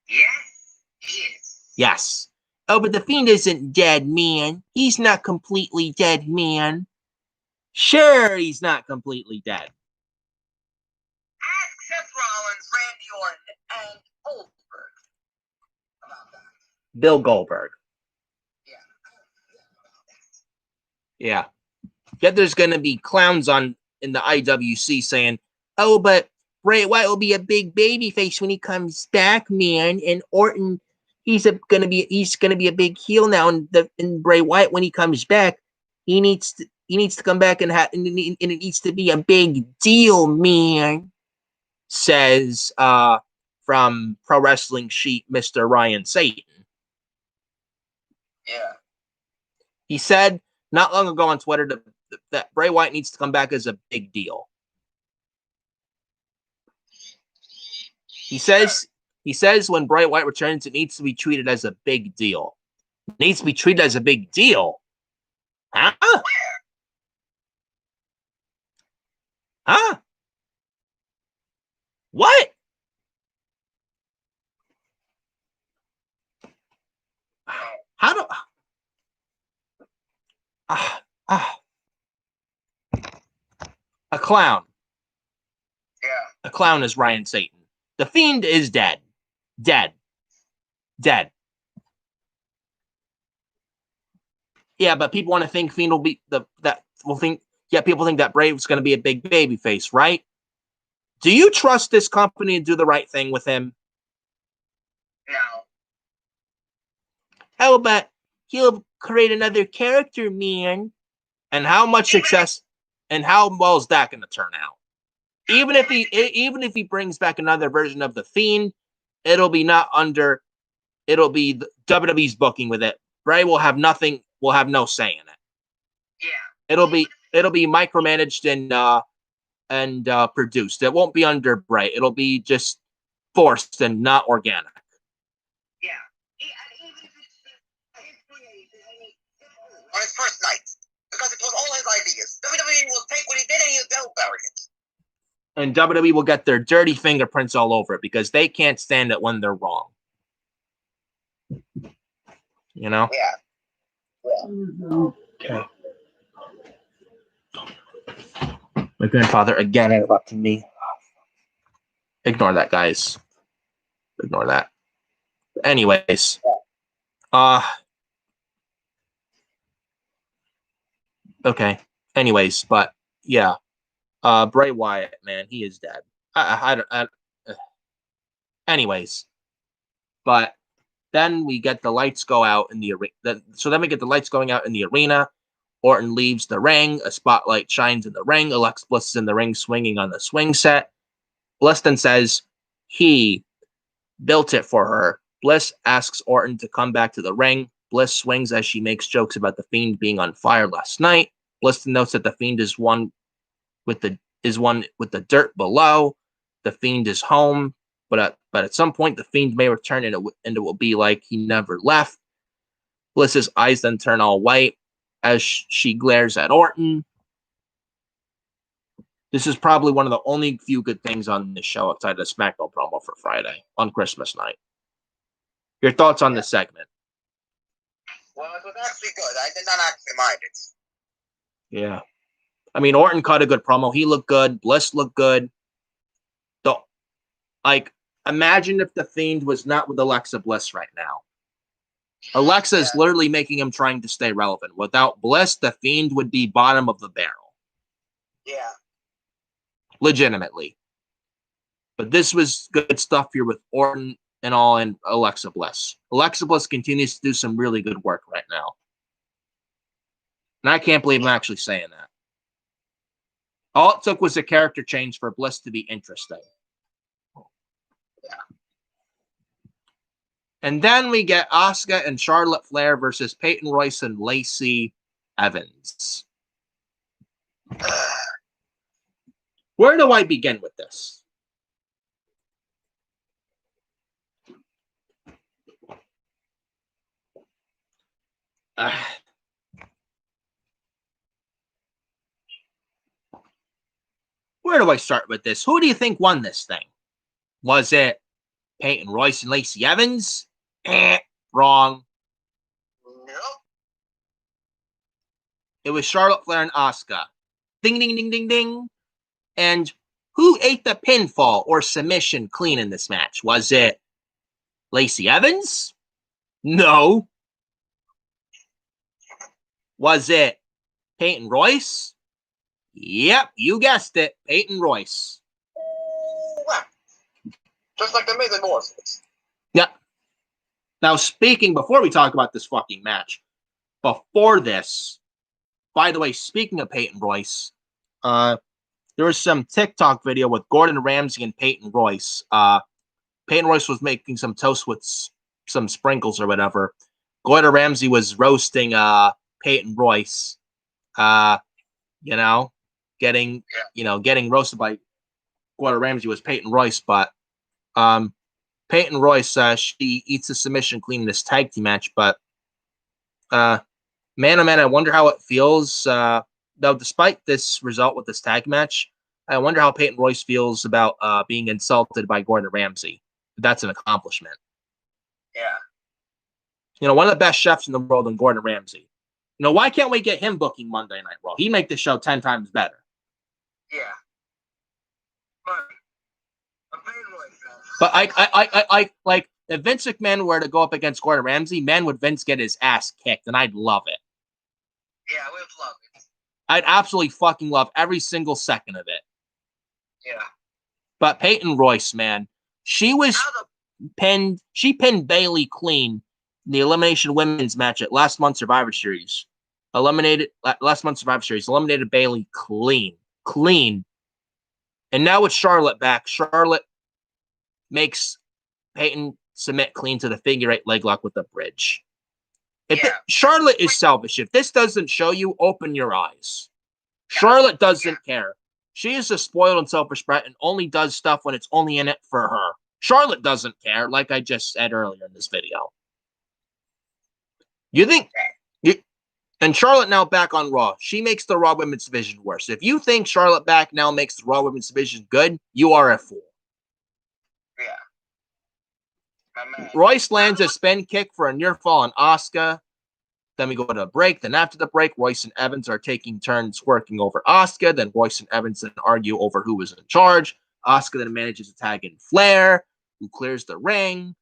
Yes, he is. Yes. Oh, but the Fiend isn't dead, man. He's not completely dead, man. Sure, he's not completely dead. Ask Seth Rollins, Randy Orton, and Goldberg about that. Bill Goldberg. Yeah. Yeah. Yet there's going to be clowns in the IWC saying, oh, but Bray Wyatt will be a big baby face when he comes back, man. And Orton, he's gonna be a big heel now. And Bray Wyatt, when he comes back, he needs to come back and it needs to be a big deal, man. Says from Pro Wrestling Sheet, Mr. Ryan Satan. Yeah. He said not long ago on Twitter that Bray Wyatt needs to come back as a big deal. He says when Bray Wyatt returns, it needs to be treated as a big deal. It needs to be treated as a big deal. Huh? Where? Huh? What? How do... A clown. Yeah. A clown is Ryan Satan. The Fiend is dead. Dead. Dead. Yeah, but people want to think Fiend will be people think that Brave's going to be a big baby face, right? Do you trust this company to do the right thing with him? No. Oh, but he'll create another character, man. And how much success and how well is that going to turn out? Even if he brings back another version of the Fiend, it'll be WWE's booking with it. Bray will have no say in it. It'll be micromanaged and produced. It won't be under Bray. It'll be just forced and not organic. Yeah. And even if it's his creation, on his first night, because it was all his ideas. WWE will take what he did and he'll bury it. And WWE will get their dirty fingerprints all over it because they can't stand it when they're wrong. You know? Yeah. Okay. My grandfather again interrupted me. Ignore that, guys. Ignore that. Anyways. Okay. Anyways, but yeah. Bray Wyatt, man, he is dead. Anyways. But then we get the lights go out in the arena. So then we get the lights going out in the arena. Orton leaves the ring. A spotlight shines in the ring. Alexa Bliss is in the ring swinging on the swing set. Bliss then says he built it for her. Bliss asks Orton to come back to the ring. Bliss swings as she makes jokes about the Fiend being on fire last night. Bliss notes that the Fiend is one with the dirt below. The Fiend is home, but at some point the Fiend may return and it will be like he never left. Bliss's eyes then turn all white as she glares at Orton. This is probably one of the only few good things on this show outside of the SmackDown promo for Friday on Christmas night. Your thoughts on this segment? Well, it was actually good. I did not actually mind it. Yeah. I mean, Orton cut a good promo. He looked good. Bliss looked good. Imagine if the Fiend was not with Alexa Bliss right now. Alexa is literally making him trying to stay relevant. Without Bliss, the Fiend would be bottom of the barrel. Yeah. Legitimately. But this was good stuff here with Orton and Alexa Bliss. Alexa Bliss continues to do some really good work right now. And I can't believe I'm actually saying that. All it took was a character change for Bliss to be interesting. Yeah. And then we get Asuka and Charlotte Flair versus Peyton Royce and Lacey Evans. Where do I begin with this? Where do I start with this? Who do you think won this thing? Was it Peyton Royce and Lacey Evans? Wrong. Nope. It was Charlotte Flair and Asuka. Ding, ding, ding, ding, ding. And who ate the pinfall or submission clean in this match? Was it Lacey Evans? No. Was it Peyton Royce? Yep, you guessed it. Peyton Royce. Just like the Amazing Morphers. Yep. Now, before we talk about this fucking match, before this, by the way, speaking of Peyton Royce, there was some TikTok video with Gordon Ramsay and Peyton Royce. Peyton Royce was making some toast with some sprinkles or whatever. Gordon Ramsay was roasting Peyton Royce. Getting roasted by Gordon Ramsay was Peyton Royce, but Peyton Royce, she eats a submission clean in this tag team match, but man, oh man, I wonder how it feels. Though, despite this result with this tag match, I wonder how Peyton Royce feels about being insulted by Gordon Ramsay. That's an accomplishment. Yeah. One of the best chefs in the world, in Gordon Ramsay. Why can't we get him booking Monday Night Raw? He'd make the show 10 times better. Yeah. But I like if Vince McMahon were to go up against Gordon Ramsay, man, would Vince get his ass kicked, and I'd love it. Yeah, we'd love it. I'd absolutely fucking love every single second of it. Yeah. But Peyton Royce, man, she pinned Bayley clean in the Elimination Women's match at last month's Survivor Series. Eliminated Bayley clean. And now with Charlotte back, Charlotte makes Peyton submit clean to the figure 8 leg lock with the bridge. Charlotte is selfish. If this doesn't show you, open your eyes. Charlotte doesn't care. She is a spoiled and selfish brat and only does stuff when it's only in it for her. Charlotte doesn't care, like I just said earlier in this video. You think... And Charlotte now back on Raw. She makes the Raw Women's Division worse. If you think Charlotte back now makes the Raw Women's Division good, you are a fool. Yeah. Royce lands a spin kick for a near fall on Asuka. Then we go to a break. Then after the break, Royce and Evans are taking turns working over Asuka. Then Royce and Evans then argue over who was in charge. Asuka then manages to tag in Flair, who clears the ring.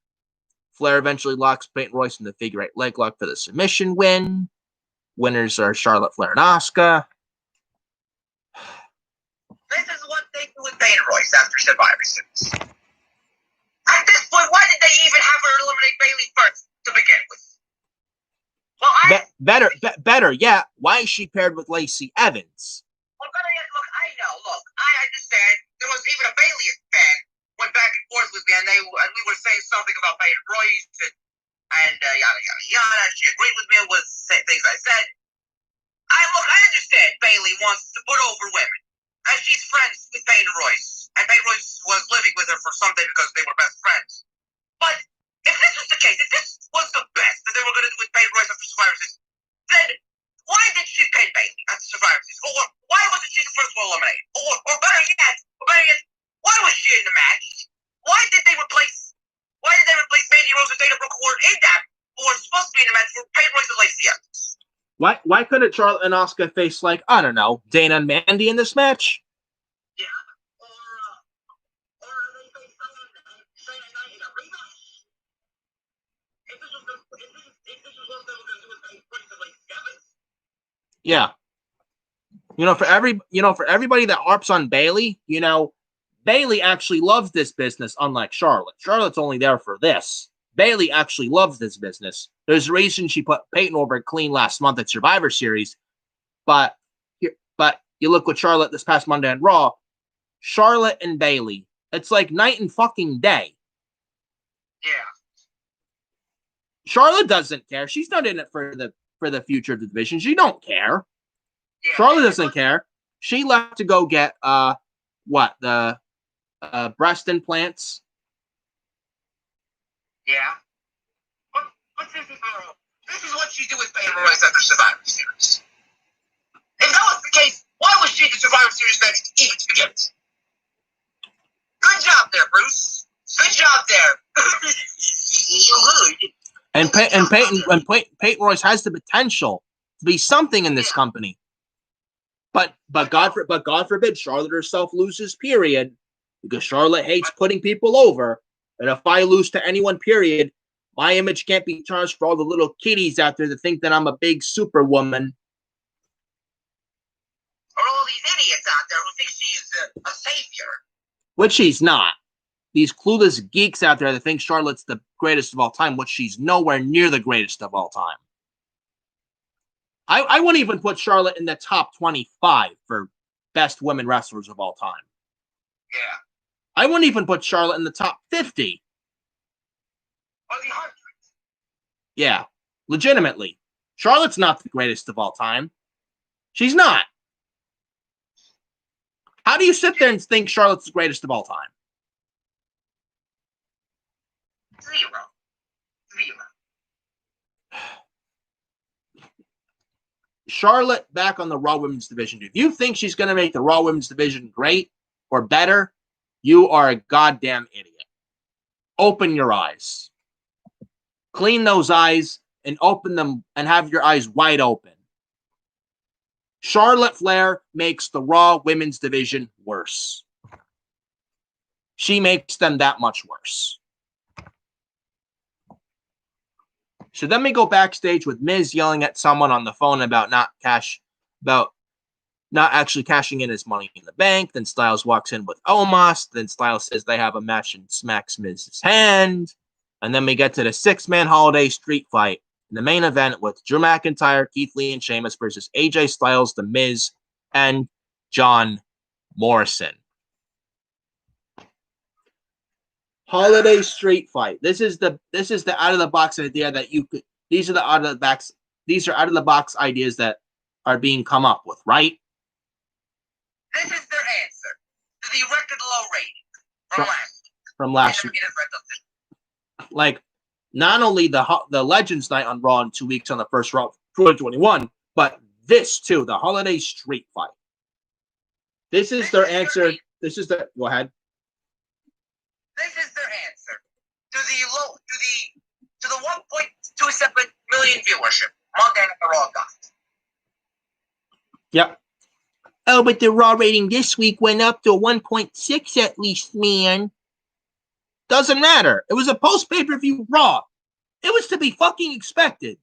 Flair eventually locks Peyton Royce in the figure eight leg lock for the submission win. Winners are Charlotte, Flair, and Asuka. This is what they do with Peyton Royce after Survivor Series. At this point, why did they even have her eliminate Bayley first to begin with? Well, better, yeah. Why is she paired with Lacey Evans? Well, better yet, look, I know. Look, I understand. There was even a Bayley fan went back and forth with me, and we were saying something about Peyton Royce and yada yada yada. She agreed with me with things I said. I understand Bayley wants to put over women, and she's friends with Peyton Royce, and Peyton Royce was living with her for some day because they were best friends. But if this was the case, if this was the best that they were going to do with Peyton Royce after Survivor Series, then why did she pin Bayley after Survivor Series? Or why wasn't she the first one eliminated? Or better yet, why was she in the match? Why did they replace Mandy Rose and Dana Brooke, who were in that, who were supposed to be in the match for Peyton Royce and Lacey Evans? Why couldn't Charlotte and Asuka face, like, I don't know, Dana and Mandy in this match? Yeah. Or they face Shayna and in a rematch? If this was what they were going to do with Peyton Royce and Lacey Evans? Yeah. For everybody that harps on Bayley, Bayley actually loves this business, unlike Charlotte. Charlotte's only there for this. Bayley actually loves this business. There's a reason she put Peyton over clean last month at Survivor Series. But you look with Charlotte this past Monday on Raw, Charlotte and Bayley, it's like night and fucking day. Yeah. Charlotte doesn't care. She's not in it for the future of the division. She don't care. Yeah. Charlotte doesn't care. She left to go get the breast implants. Yeah. But this is what she did with Peyton Royce after Survivor Series. If that was the case, why was she the Survivor Series match even to begin with? Good job there, Bruce. Good job there. And Peyton Royce has the potential to be something in this company. But God forbid Charlotte herself loses, period, because Charlotte hates putting people over. And if I lose to anyone, period, my image can't be tarnished for all the little kiddies out there that think that I'm a big superwoman. Or all these idiots out there who think she's a savior. Which she's not. These clueless geeks out there that think Charlotte's the greatest of all time, which she's nowhere near the greatest of all time. I wouldn't even put Charlotte in the top 25 for best women wrestlers of all time. Yeah. I wouldn't even put Charlotte in the top 50. Or the 100. Yeah, legitimately. Charlotte's not the greatest of all time. She's not. How do you sit there and think Charlotte's the greatest of all time? Zero. Charlotte back on the Raw Women's Division. If you think she's going to make the Raw Women's Division great or better, you are a goddamn idiot. Open your eyes. Clean those eyes and open them and have your eyes wide open. Charlotte Flair makes the Raw Women's Division worse. She makes them that much worse. So then we go backstage with Miz yelling at someone on the phone about not actually cashing in his money in the bank. Then Styles walks in with Omos. Then Styles says they have a match and smacks Miz's hand. And then we get to the six-man holiday street fight in the main event with Drew McIntyre, Keith Lee, and Sheamus versus AJ Styles, The Miz, and John Morrison. Holiday street fight. This is the out of the box idea that you These are the out of the box. These are out of the box ideas that are being come up with, right? This is their answer to the record low rating from last week. Like, not only the Legends Night on Raw in 2 weeks on the first Raw 2021, but this too, the Holiday Street Fight. This is their answer. This is the go ahead. This is their answer to the 1.27 million viewership Monday Night Raw got. Yep. Oh, but the Raw rating this week went up to 1.6 at least, man. Doesn't matter. It was a post pay-per-view Raw. It was to be fucking expected.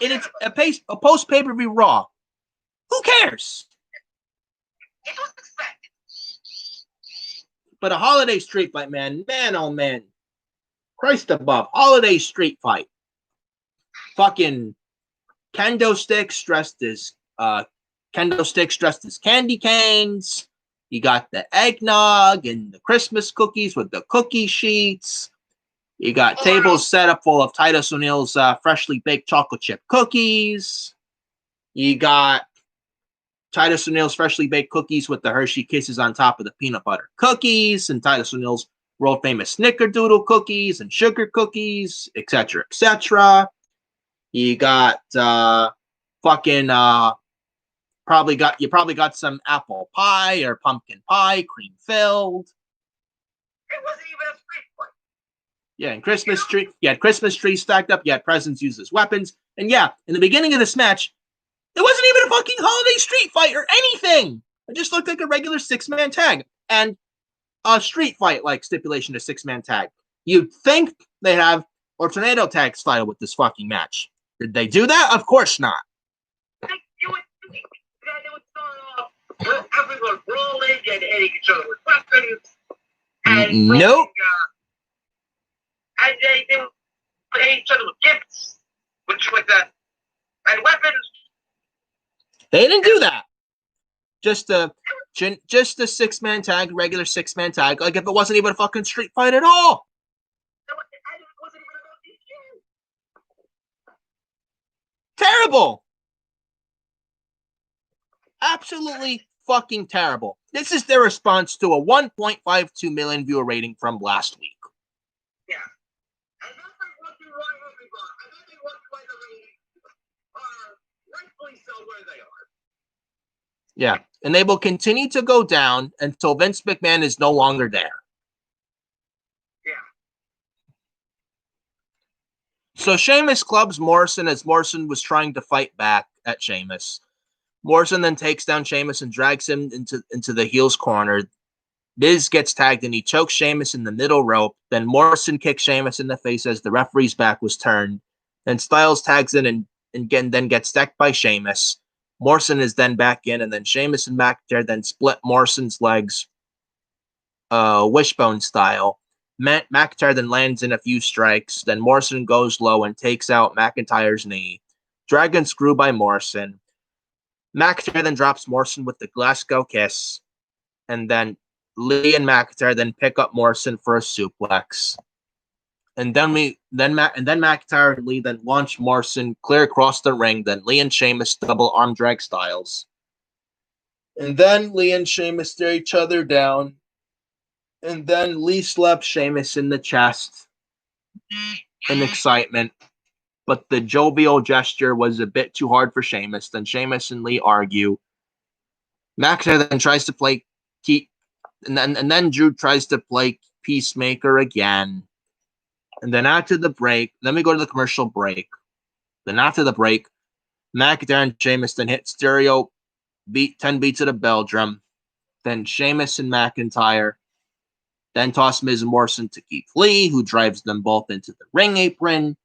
And it's a post pay-per-view Raw. Who cares? It was expected. But a Holiday Street Fight, man, oh man. Christ above. Holiday Street Fight. Fucking kendo sticks dressed as candy canes. You got the eggnog and the Christmas cookies with the cookie sheets. You got tables set up full of Titus O'Neil's freshly baked chocolate chip cookies. You got Titus O'Neil's freshly baked cookies with the Hershey Kisses on top of the peanut butter cookies, and Titus O'Neil's world famous Snickerdoodle cookies and sugar cookies, etc., etc. You got probably got some apple pie or pumpkin pie, cream filled. It wasn't even a street fight. Yeah, and Christmas tree. You had Christmas trees stacked up. You had presents used as weapons. And yeah, in the beginning of this match, it wasn't even a fucking Holiday Street Fight or anything. It just looked like a regular 6-man tag and a street fight like stipulation to 6-man tag. You'd think they'd have a tornado tag style with this fucking match. Did they do that? Of course not. You would think that they would start off with everyone rolling and hitting each other with weapons. And nope. And they would hit each other with gifts, and weapons. They didn't do that. Just a 6-man tag, regular 6-man tag. Like if it wasn't even a fucking street fight at all. Terrible. Absolutely fucking terrible. This is their response to a 1.52 million viewer rating from last week. Yeah. And then they wonder why everybody, and then they wonder why the ratings are rightfully so where they are. Yeah. And they will continue to go down until Vince McMahon is no longer there. Yeah. So Sheamus clubs Morrison as Morrison was trying to fight back at Sheamus. Morrison then takes down Sheamus and drags him into the heel's corner. Miz gets tagged and he chokes Sheamus in the middle rope. Then Morrison kicks Sheamus in the face as the referee's back was turned. Then Styles tags in and then gets decked by Sheamus. Morrison is then back in, and then Sheamus and McIntyre then split Morrison's legs wishbone style. McIntyre then lands in a few strikes. Then Morrison goes low and takes out McIntyre's knee. Dragon screw by Morrison. McIntyre then drops Morrison with the Glasgow kiss. And then Lee and McIntyre then pick up Morrison for a suplex. And then McIntyre and Lee then launch Morrison clear across the ring. Then Lee and Sheamus double arm drag Styles. And then Lee and Sheamus stare each other down. And then Lee slaps Sheamus in the chest in excitement. But the jovial gesture was a bit too hard for Sheamus. Then Sheamus and Lee argue. McIntyre then tries to play and then Drew tries to play Peacemaker again. And then after the break, then we go to the commercial break. Then after the break, McIntyre and Sheamus then hit stereo 10 beats of the bell drum. Then Sheamus and McIntyre then toss Miz and Morrison to Keith Lee, who drives them both into the ring apron.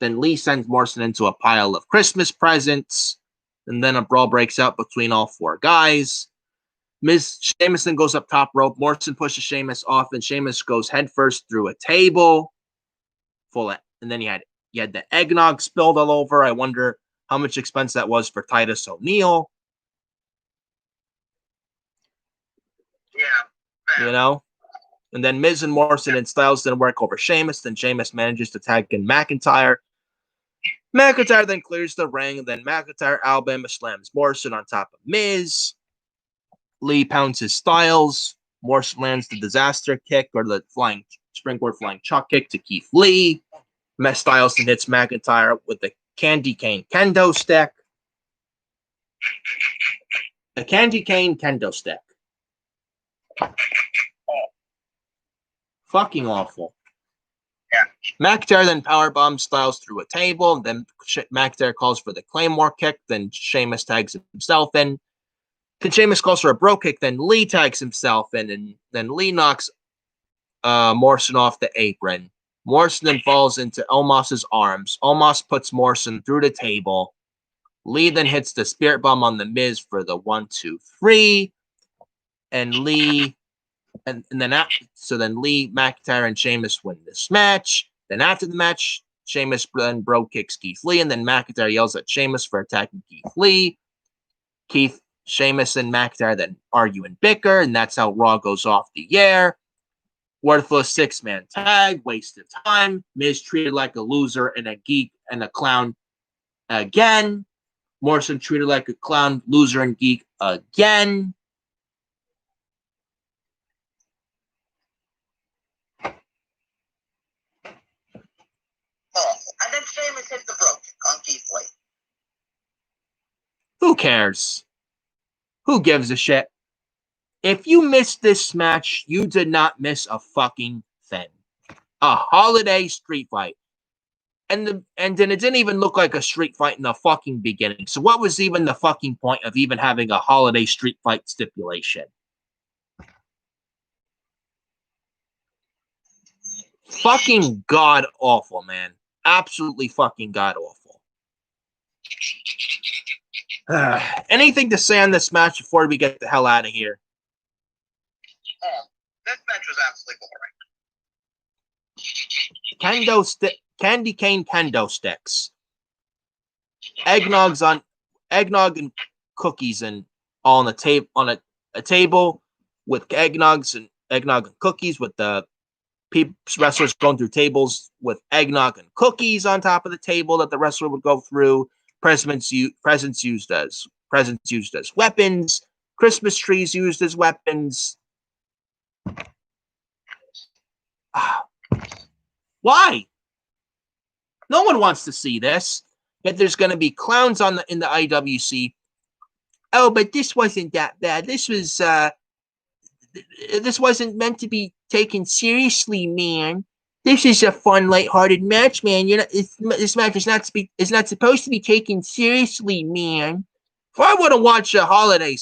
Then Lee sends Morrison into a pile of Christmas presents. And then a brawl breaks out between all four guys. Sheamus then goes up top rope. Morrison pushes Sheamus off, and Sheamus goes headfirst through a table. And then you had the eggnog spilled all over. I wonder how much expense that was for Titus O'Neil. Yeah. You know? And then Miz and Morrison and Styles then work over Sheamus. Then Sheamus manages to tag in McIntyre. McIntyre then clears the ring. Then McIntyre Alabama slams Morrison on top of Miz. Lee pounces Styles. Morrison lands the disaster kick or the flying springboard flying chalk kick to Keith Lee. Styles then hits McIntyre with the candy cane kendo stick. A candy cane kendo stick. Fucking awful. Yeah. McIntyre then powerbombs Styles through a table. Then McIntyre calls for the Claymore kick. Then Sheamus tags himself in. Then Sheamus calls for a bro kick. Then Lee tags himself in. And then Lee knocks Morrison off the apron. Morrison then falls into Omos's arms. Omos puts Morrison through the table. Lee then hits the Spirit Bomb on the Miz for the 1, 2, 3. And Lee... And then Lee, McIntyre, and Sheamus win this match. Then after the match, Sheamus then bro kicks Keith Lee, and then McIntyre yells at Sheamus for attacking Keith Lee. Sheamus and McIntyre then argue and bicker, and that's how Raw goes off the air. Worthless 6-man tag, waste of time. Miz treated like a loser and a geek and a clown again. Morrison treated like a clown, loser, and geek again. Awful. And then Sheamus hit the broke on Keith Lee. Who cares? Who gives a shit? If you missed this match, you did not miss a fucking thing. A holiday street fight. And then it didn't even look like a street fight in the fucking beginning. So what was even the fucking point of even having a holiday street fight stipulation? Fucking god awful, man. Absolutely fucking god awful. Anything to say on this match before we get the hell out of here? This match was absolutely boring. Candy cane kendo sticks. Eggnog and cookies and all on the table on a table with eggnog and cookies with the wrestlers going through tables with eggnog and cookies on top of the table that the wrestler would go through. Presents used as weapons. Christmas trees used as weapons. Why? No one wants to see this. Yet there's going to be clowns in the IWC. Oh, but this wasn't that bad. This wasn't meant to be taken seriously, man. This is a fun, lighthearted match, man. This match is not supposed to be taken seriously, man. If I were to watch a holiday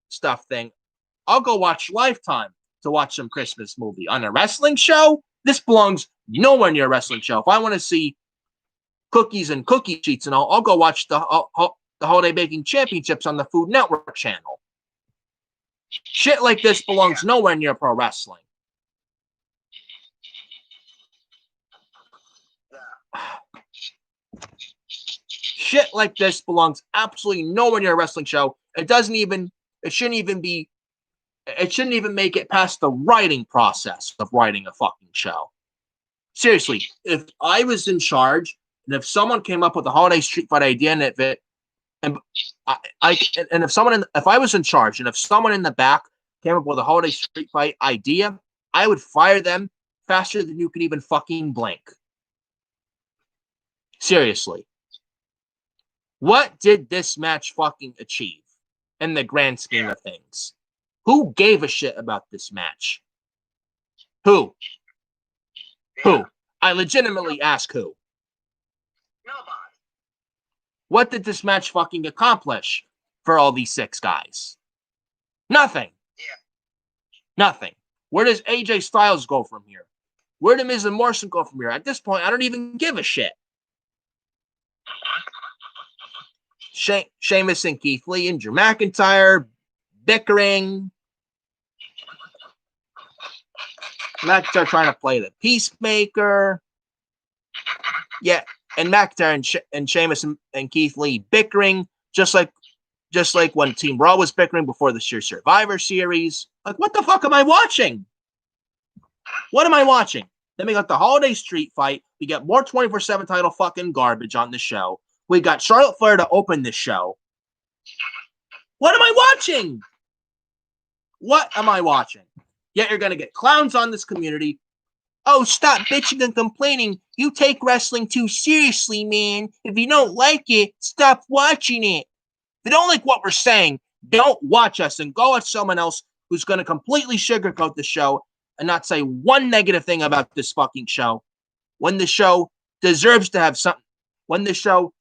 stuff thing, I'll go watch Lifetime to watch some Christmas movie. On a wrestling show, this belongs nowhere near a wrestling show. If I want to see cookies and cookie sheets and all, I'll go watch the Holiday Baking Championships on the Food Network channel. Shit like this belongs nowhere near pro wrestling. Shit like this belongs absolutely nowhere near a wrestling show. It shouldn't even make it past the writing process of writing a fucking show. Seriously, if I was in charge and if someone came up with a holiday street fight idea and if I was in charge and if someone in the back came up with a holiday street fight idea, I would fire them faster than you could even fucking blink. Seriously. What did this match fucking achieve in the grand scheme of things? Who gave a shit about this match? Who? Who? I legitimately ask who. Nobody. What did this match fucking accomplish for all these 6 guys? Nothing. Yeah. Nothing. Where does AJ Styles go from here? Where do Miz and Morrison go from here? At this point, I don't even give a shit. Sheamus and Keith Lee and Drew McIntyre bickering. McIntyre trying to play the peacemaker. Yeah, and McIntyre and Sheamus and Keith Lee bickering, just like Just like when Team Raw was bickering before the sheer Survivor Series. Like, what the fuck am I watching? What am I watching? Then we got the Holiday Street Fight. We got more 24/7 title fucking garbage on the show. We got Charlotte Flair to open this show. What am I watching? What am I watching? Yet you're going to get clowns on this community. Oh, stop bitching and complaining. You take wrestling too seriously, man. If you don't like it, stop watching it. If you don't like what we're saying, don't watch us and go watch someone else who's going to completely sugarcoat the show and not say one negative thing about this fucking show. When the show deserves to have something. When the show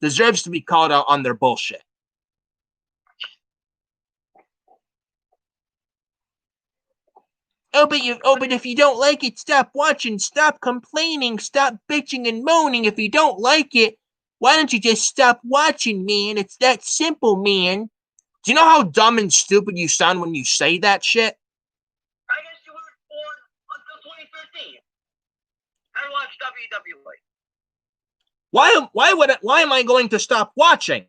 deserves to be called out on their bullshit. Oh, but if you don't like it, stop watching, stop complaining, stop bitching and moaning. If you don't like it, why don't you just stop watching, man? It's that simple, man. Do you know how dumb and stupid you sound when you say that shit? I guess you weren't born until 2013. I watched WWE. Why am I going to stop watching?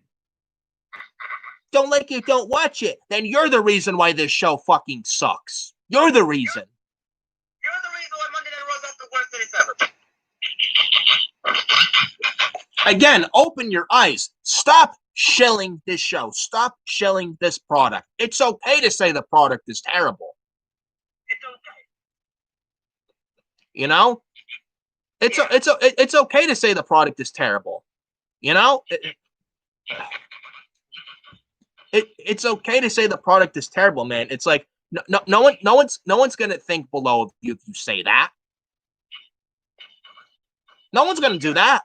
Don't like it, don't watch it. Then you're the reason why this show fucking sucks. You're the reason. You're the reason why Monday Night Raw is the worst that it's ever. Again, open your eyes. Stop shilling this show. Stop shilling this product. It's okay to say the product is terrible. It's okay. You know? It's okay to say the product is terrible. You know? It's okay to say the product is terrible, man. It's like no one's gonna think below of you if you say that. No one's gonna do that.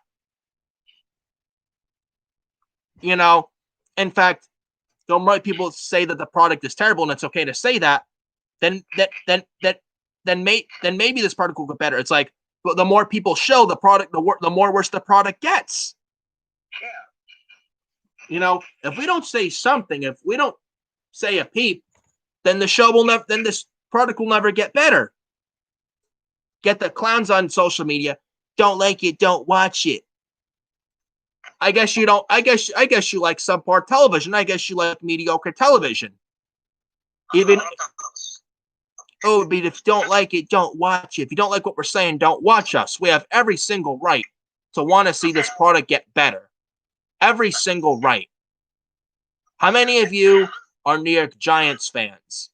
You know, in fact, the more people say that the product is terrible and it's okay to say that, then maybe this product will get better. It's like the more people show the product, the more worse the product gets. Yeah. You know, if we don't say something, if we don't say a peep, then the show will never, then this product will never get better. Get the clowns on social media. Don't like it, don't watch it. I guess you don't. I guess you like subpar television. I guess you like mediocre television. Even but if you don't like it, don't watch it. If you don't like what we're saying, don't watch us. We have every single right to want to see this product get better. Every single right. How many of you are New York Giants fans?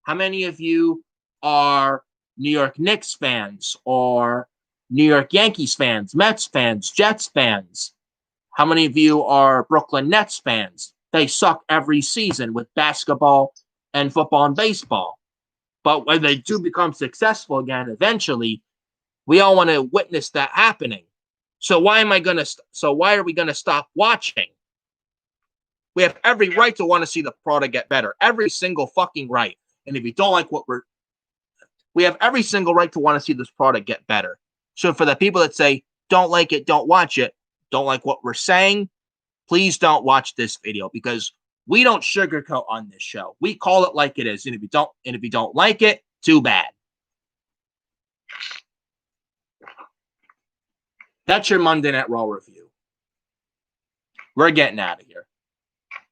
How many of you are New York Knicks fans or New York Yankees fans, Mets fans, Jets fans? How many of you are Brooklyn Nets fans? They suck every season with basketball and football and baseball. But when they do become successful again, eventually, we all want to witness that happening. So why are we gonna stop watching? We have every right to want to see the product get better. Every single fucking right. And if you don't like we have every single right to want to see this product get better. So for the people that say, don't like it, don't watch it, don't like what we're saying, please don't watch this video because we don't sugarcoat on this show. We call it like it is. And if you don't like it, too bad. That's your Monday Night Raw review. We're getting out of here.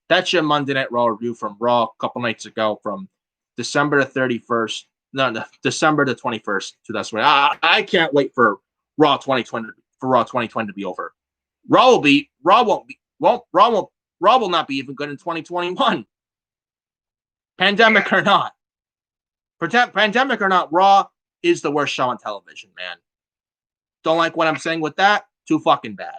That's your Monday Night Raw review from Raw a couple nights ago from December the 31st. No, December the 21st, 2020. I can't wait for Raw 2020 to be over. Raw will not be even good in 2021. Pandemic or not. Pandemic or not, Raw is the worst show on television, man. Don't like what I'm saying with that? Too fucking bad.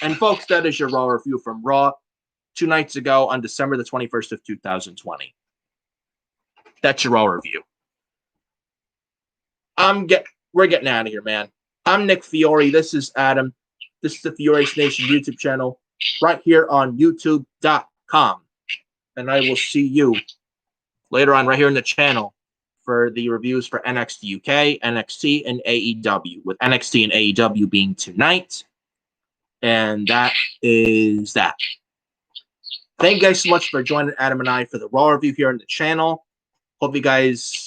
And folks, that is your Raw review from Raw 2 nights ago on December the 21st of 2020. That's your Raw review. We're getting out of here, man. I'm Nick Fiore. This is Adam. This is the Fiore's Nation YouTube channel right here on YouTube.com. And I will see you later on right here in the channel for the reviews for NXT UK, NXT, and AEW, with NXT and AEW being tonight. And that is that. Thank you guys so much for joining Adam and I for the Raw review here on the channel. Hope you guys,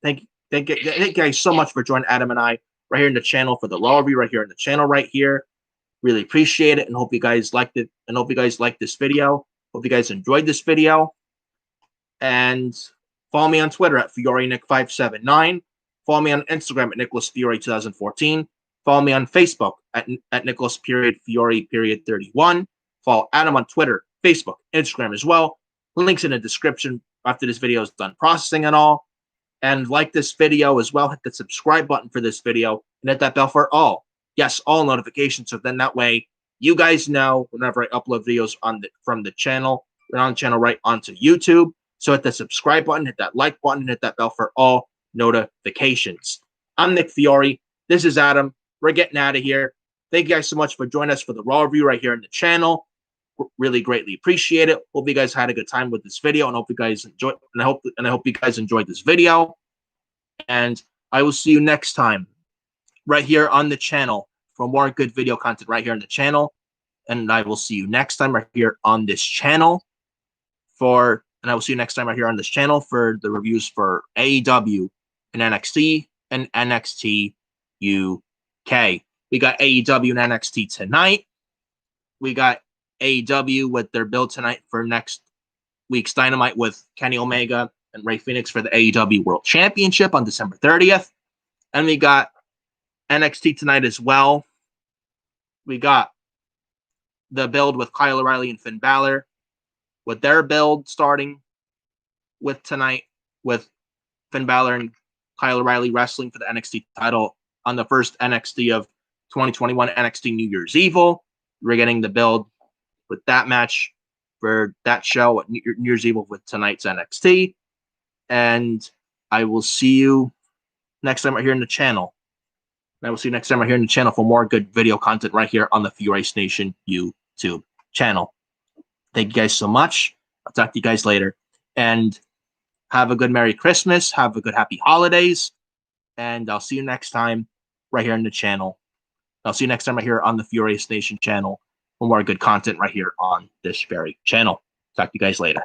thank you guys so much for joining Adam and I right here in the channel for the Raw review right here in the channel right here. Really appreciate it and hope you guys liked it and hope you guys liked this video. Hope you guys enjoyed this video. And follow me on Twitter at FioriNick579. Follow me on Instagram at NicholasFiori2014. Follow me on Facebook at Nicholas_Fiori_31. Follow Adam on Twitter, Facebook, Instagram as well. Links in the description after this video is done processing and all. And like this video as well. Hit the subscribe button for this video and hit that bell for all. Yes, all notifications. So then that way you guys know whenever I upload videos from the channel, on the channel right onto YouTube. So hit the subscribe button, hit that like button, and hit that bell for all notifications. I'm Nick Fiori. This is Adam. We're getting out of here. Thank you guys so much for joining us for the Raw review right here on the channel. Really greatly appreciate it. Hope you guys had a good time with this video, and hope you guys enjoyed. And I hope you guys enjoyed this video. And I will see you next time right here on the channel for more good video content right here on the channel. And I will see you next time right here on this channel for the reviews for AEW and NXT and NXT UK. We got AEW and NXT tonight. We got AEW with their build tonight for next week's Dynamite with Kenny Omega and Rey Fenix for the AEW World Championship on December 30th. And we got NXT tonight as well. We got the build with Kyle O'Reilly and Finn Balor, with their build starting with tonight, with Finn Balor and Kyle O'Reilly wrestling for the NXT title on the first NXT of 2021, NXT New Year's Evil. We're getting the build with that match for that show at New Year's Evil with tonight's NXT. And I will see you next time right here in the channel. I will see you next time right here in the channel for more good video content right here on the Fiori Nation YouTube channel. Thank you guys so much. I'll talk to you guys later. And have a good Merry Christmas. Have a good Happy Holidays. And I'll see you next time right here in the channel. I'll see you next time right here on the Fiori Nation channel for more good content right here on this very channel. Talk to you guys later.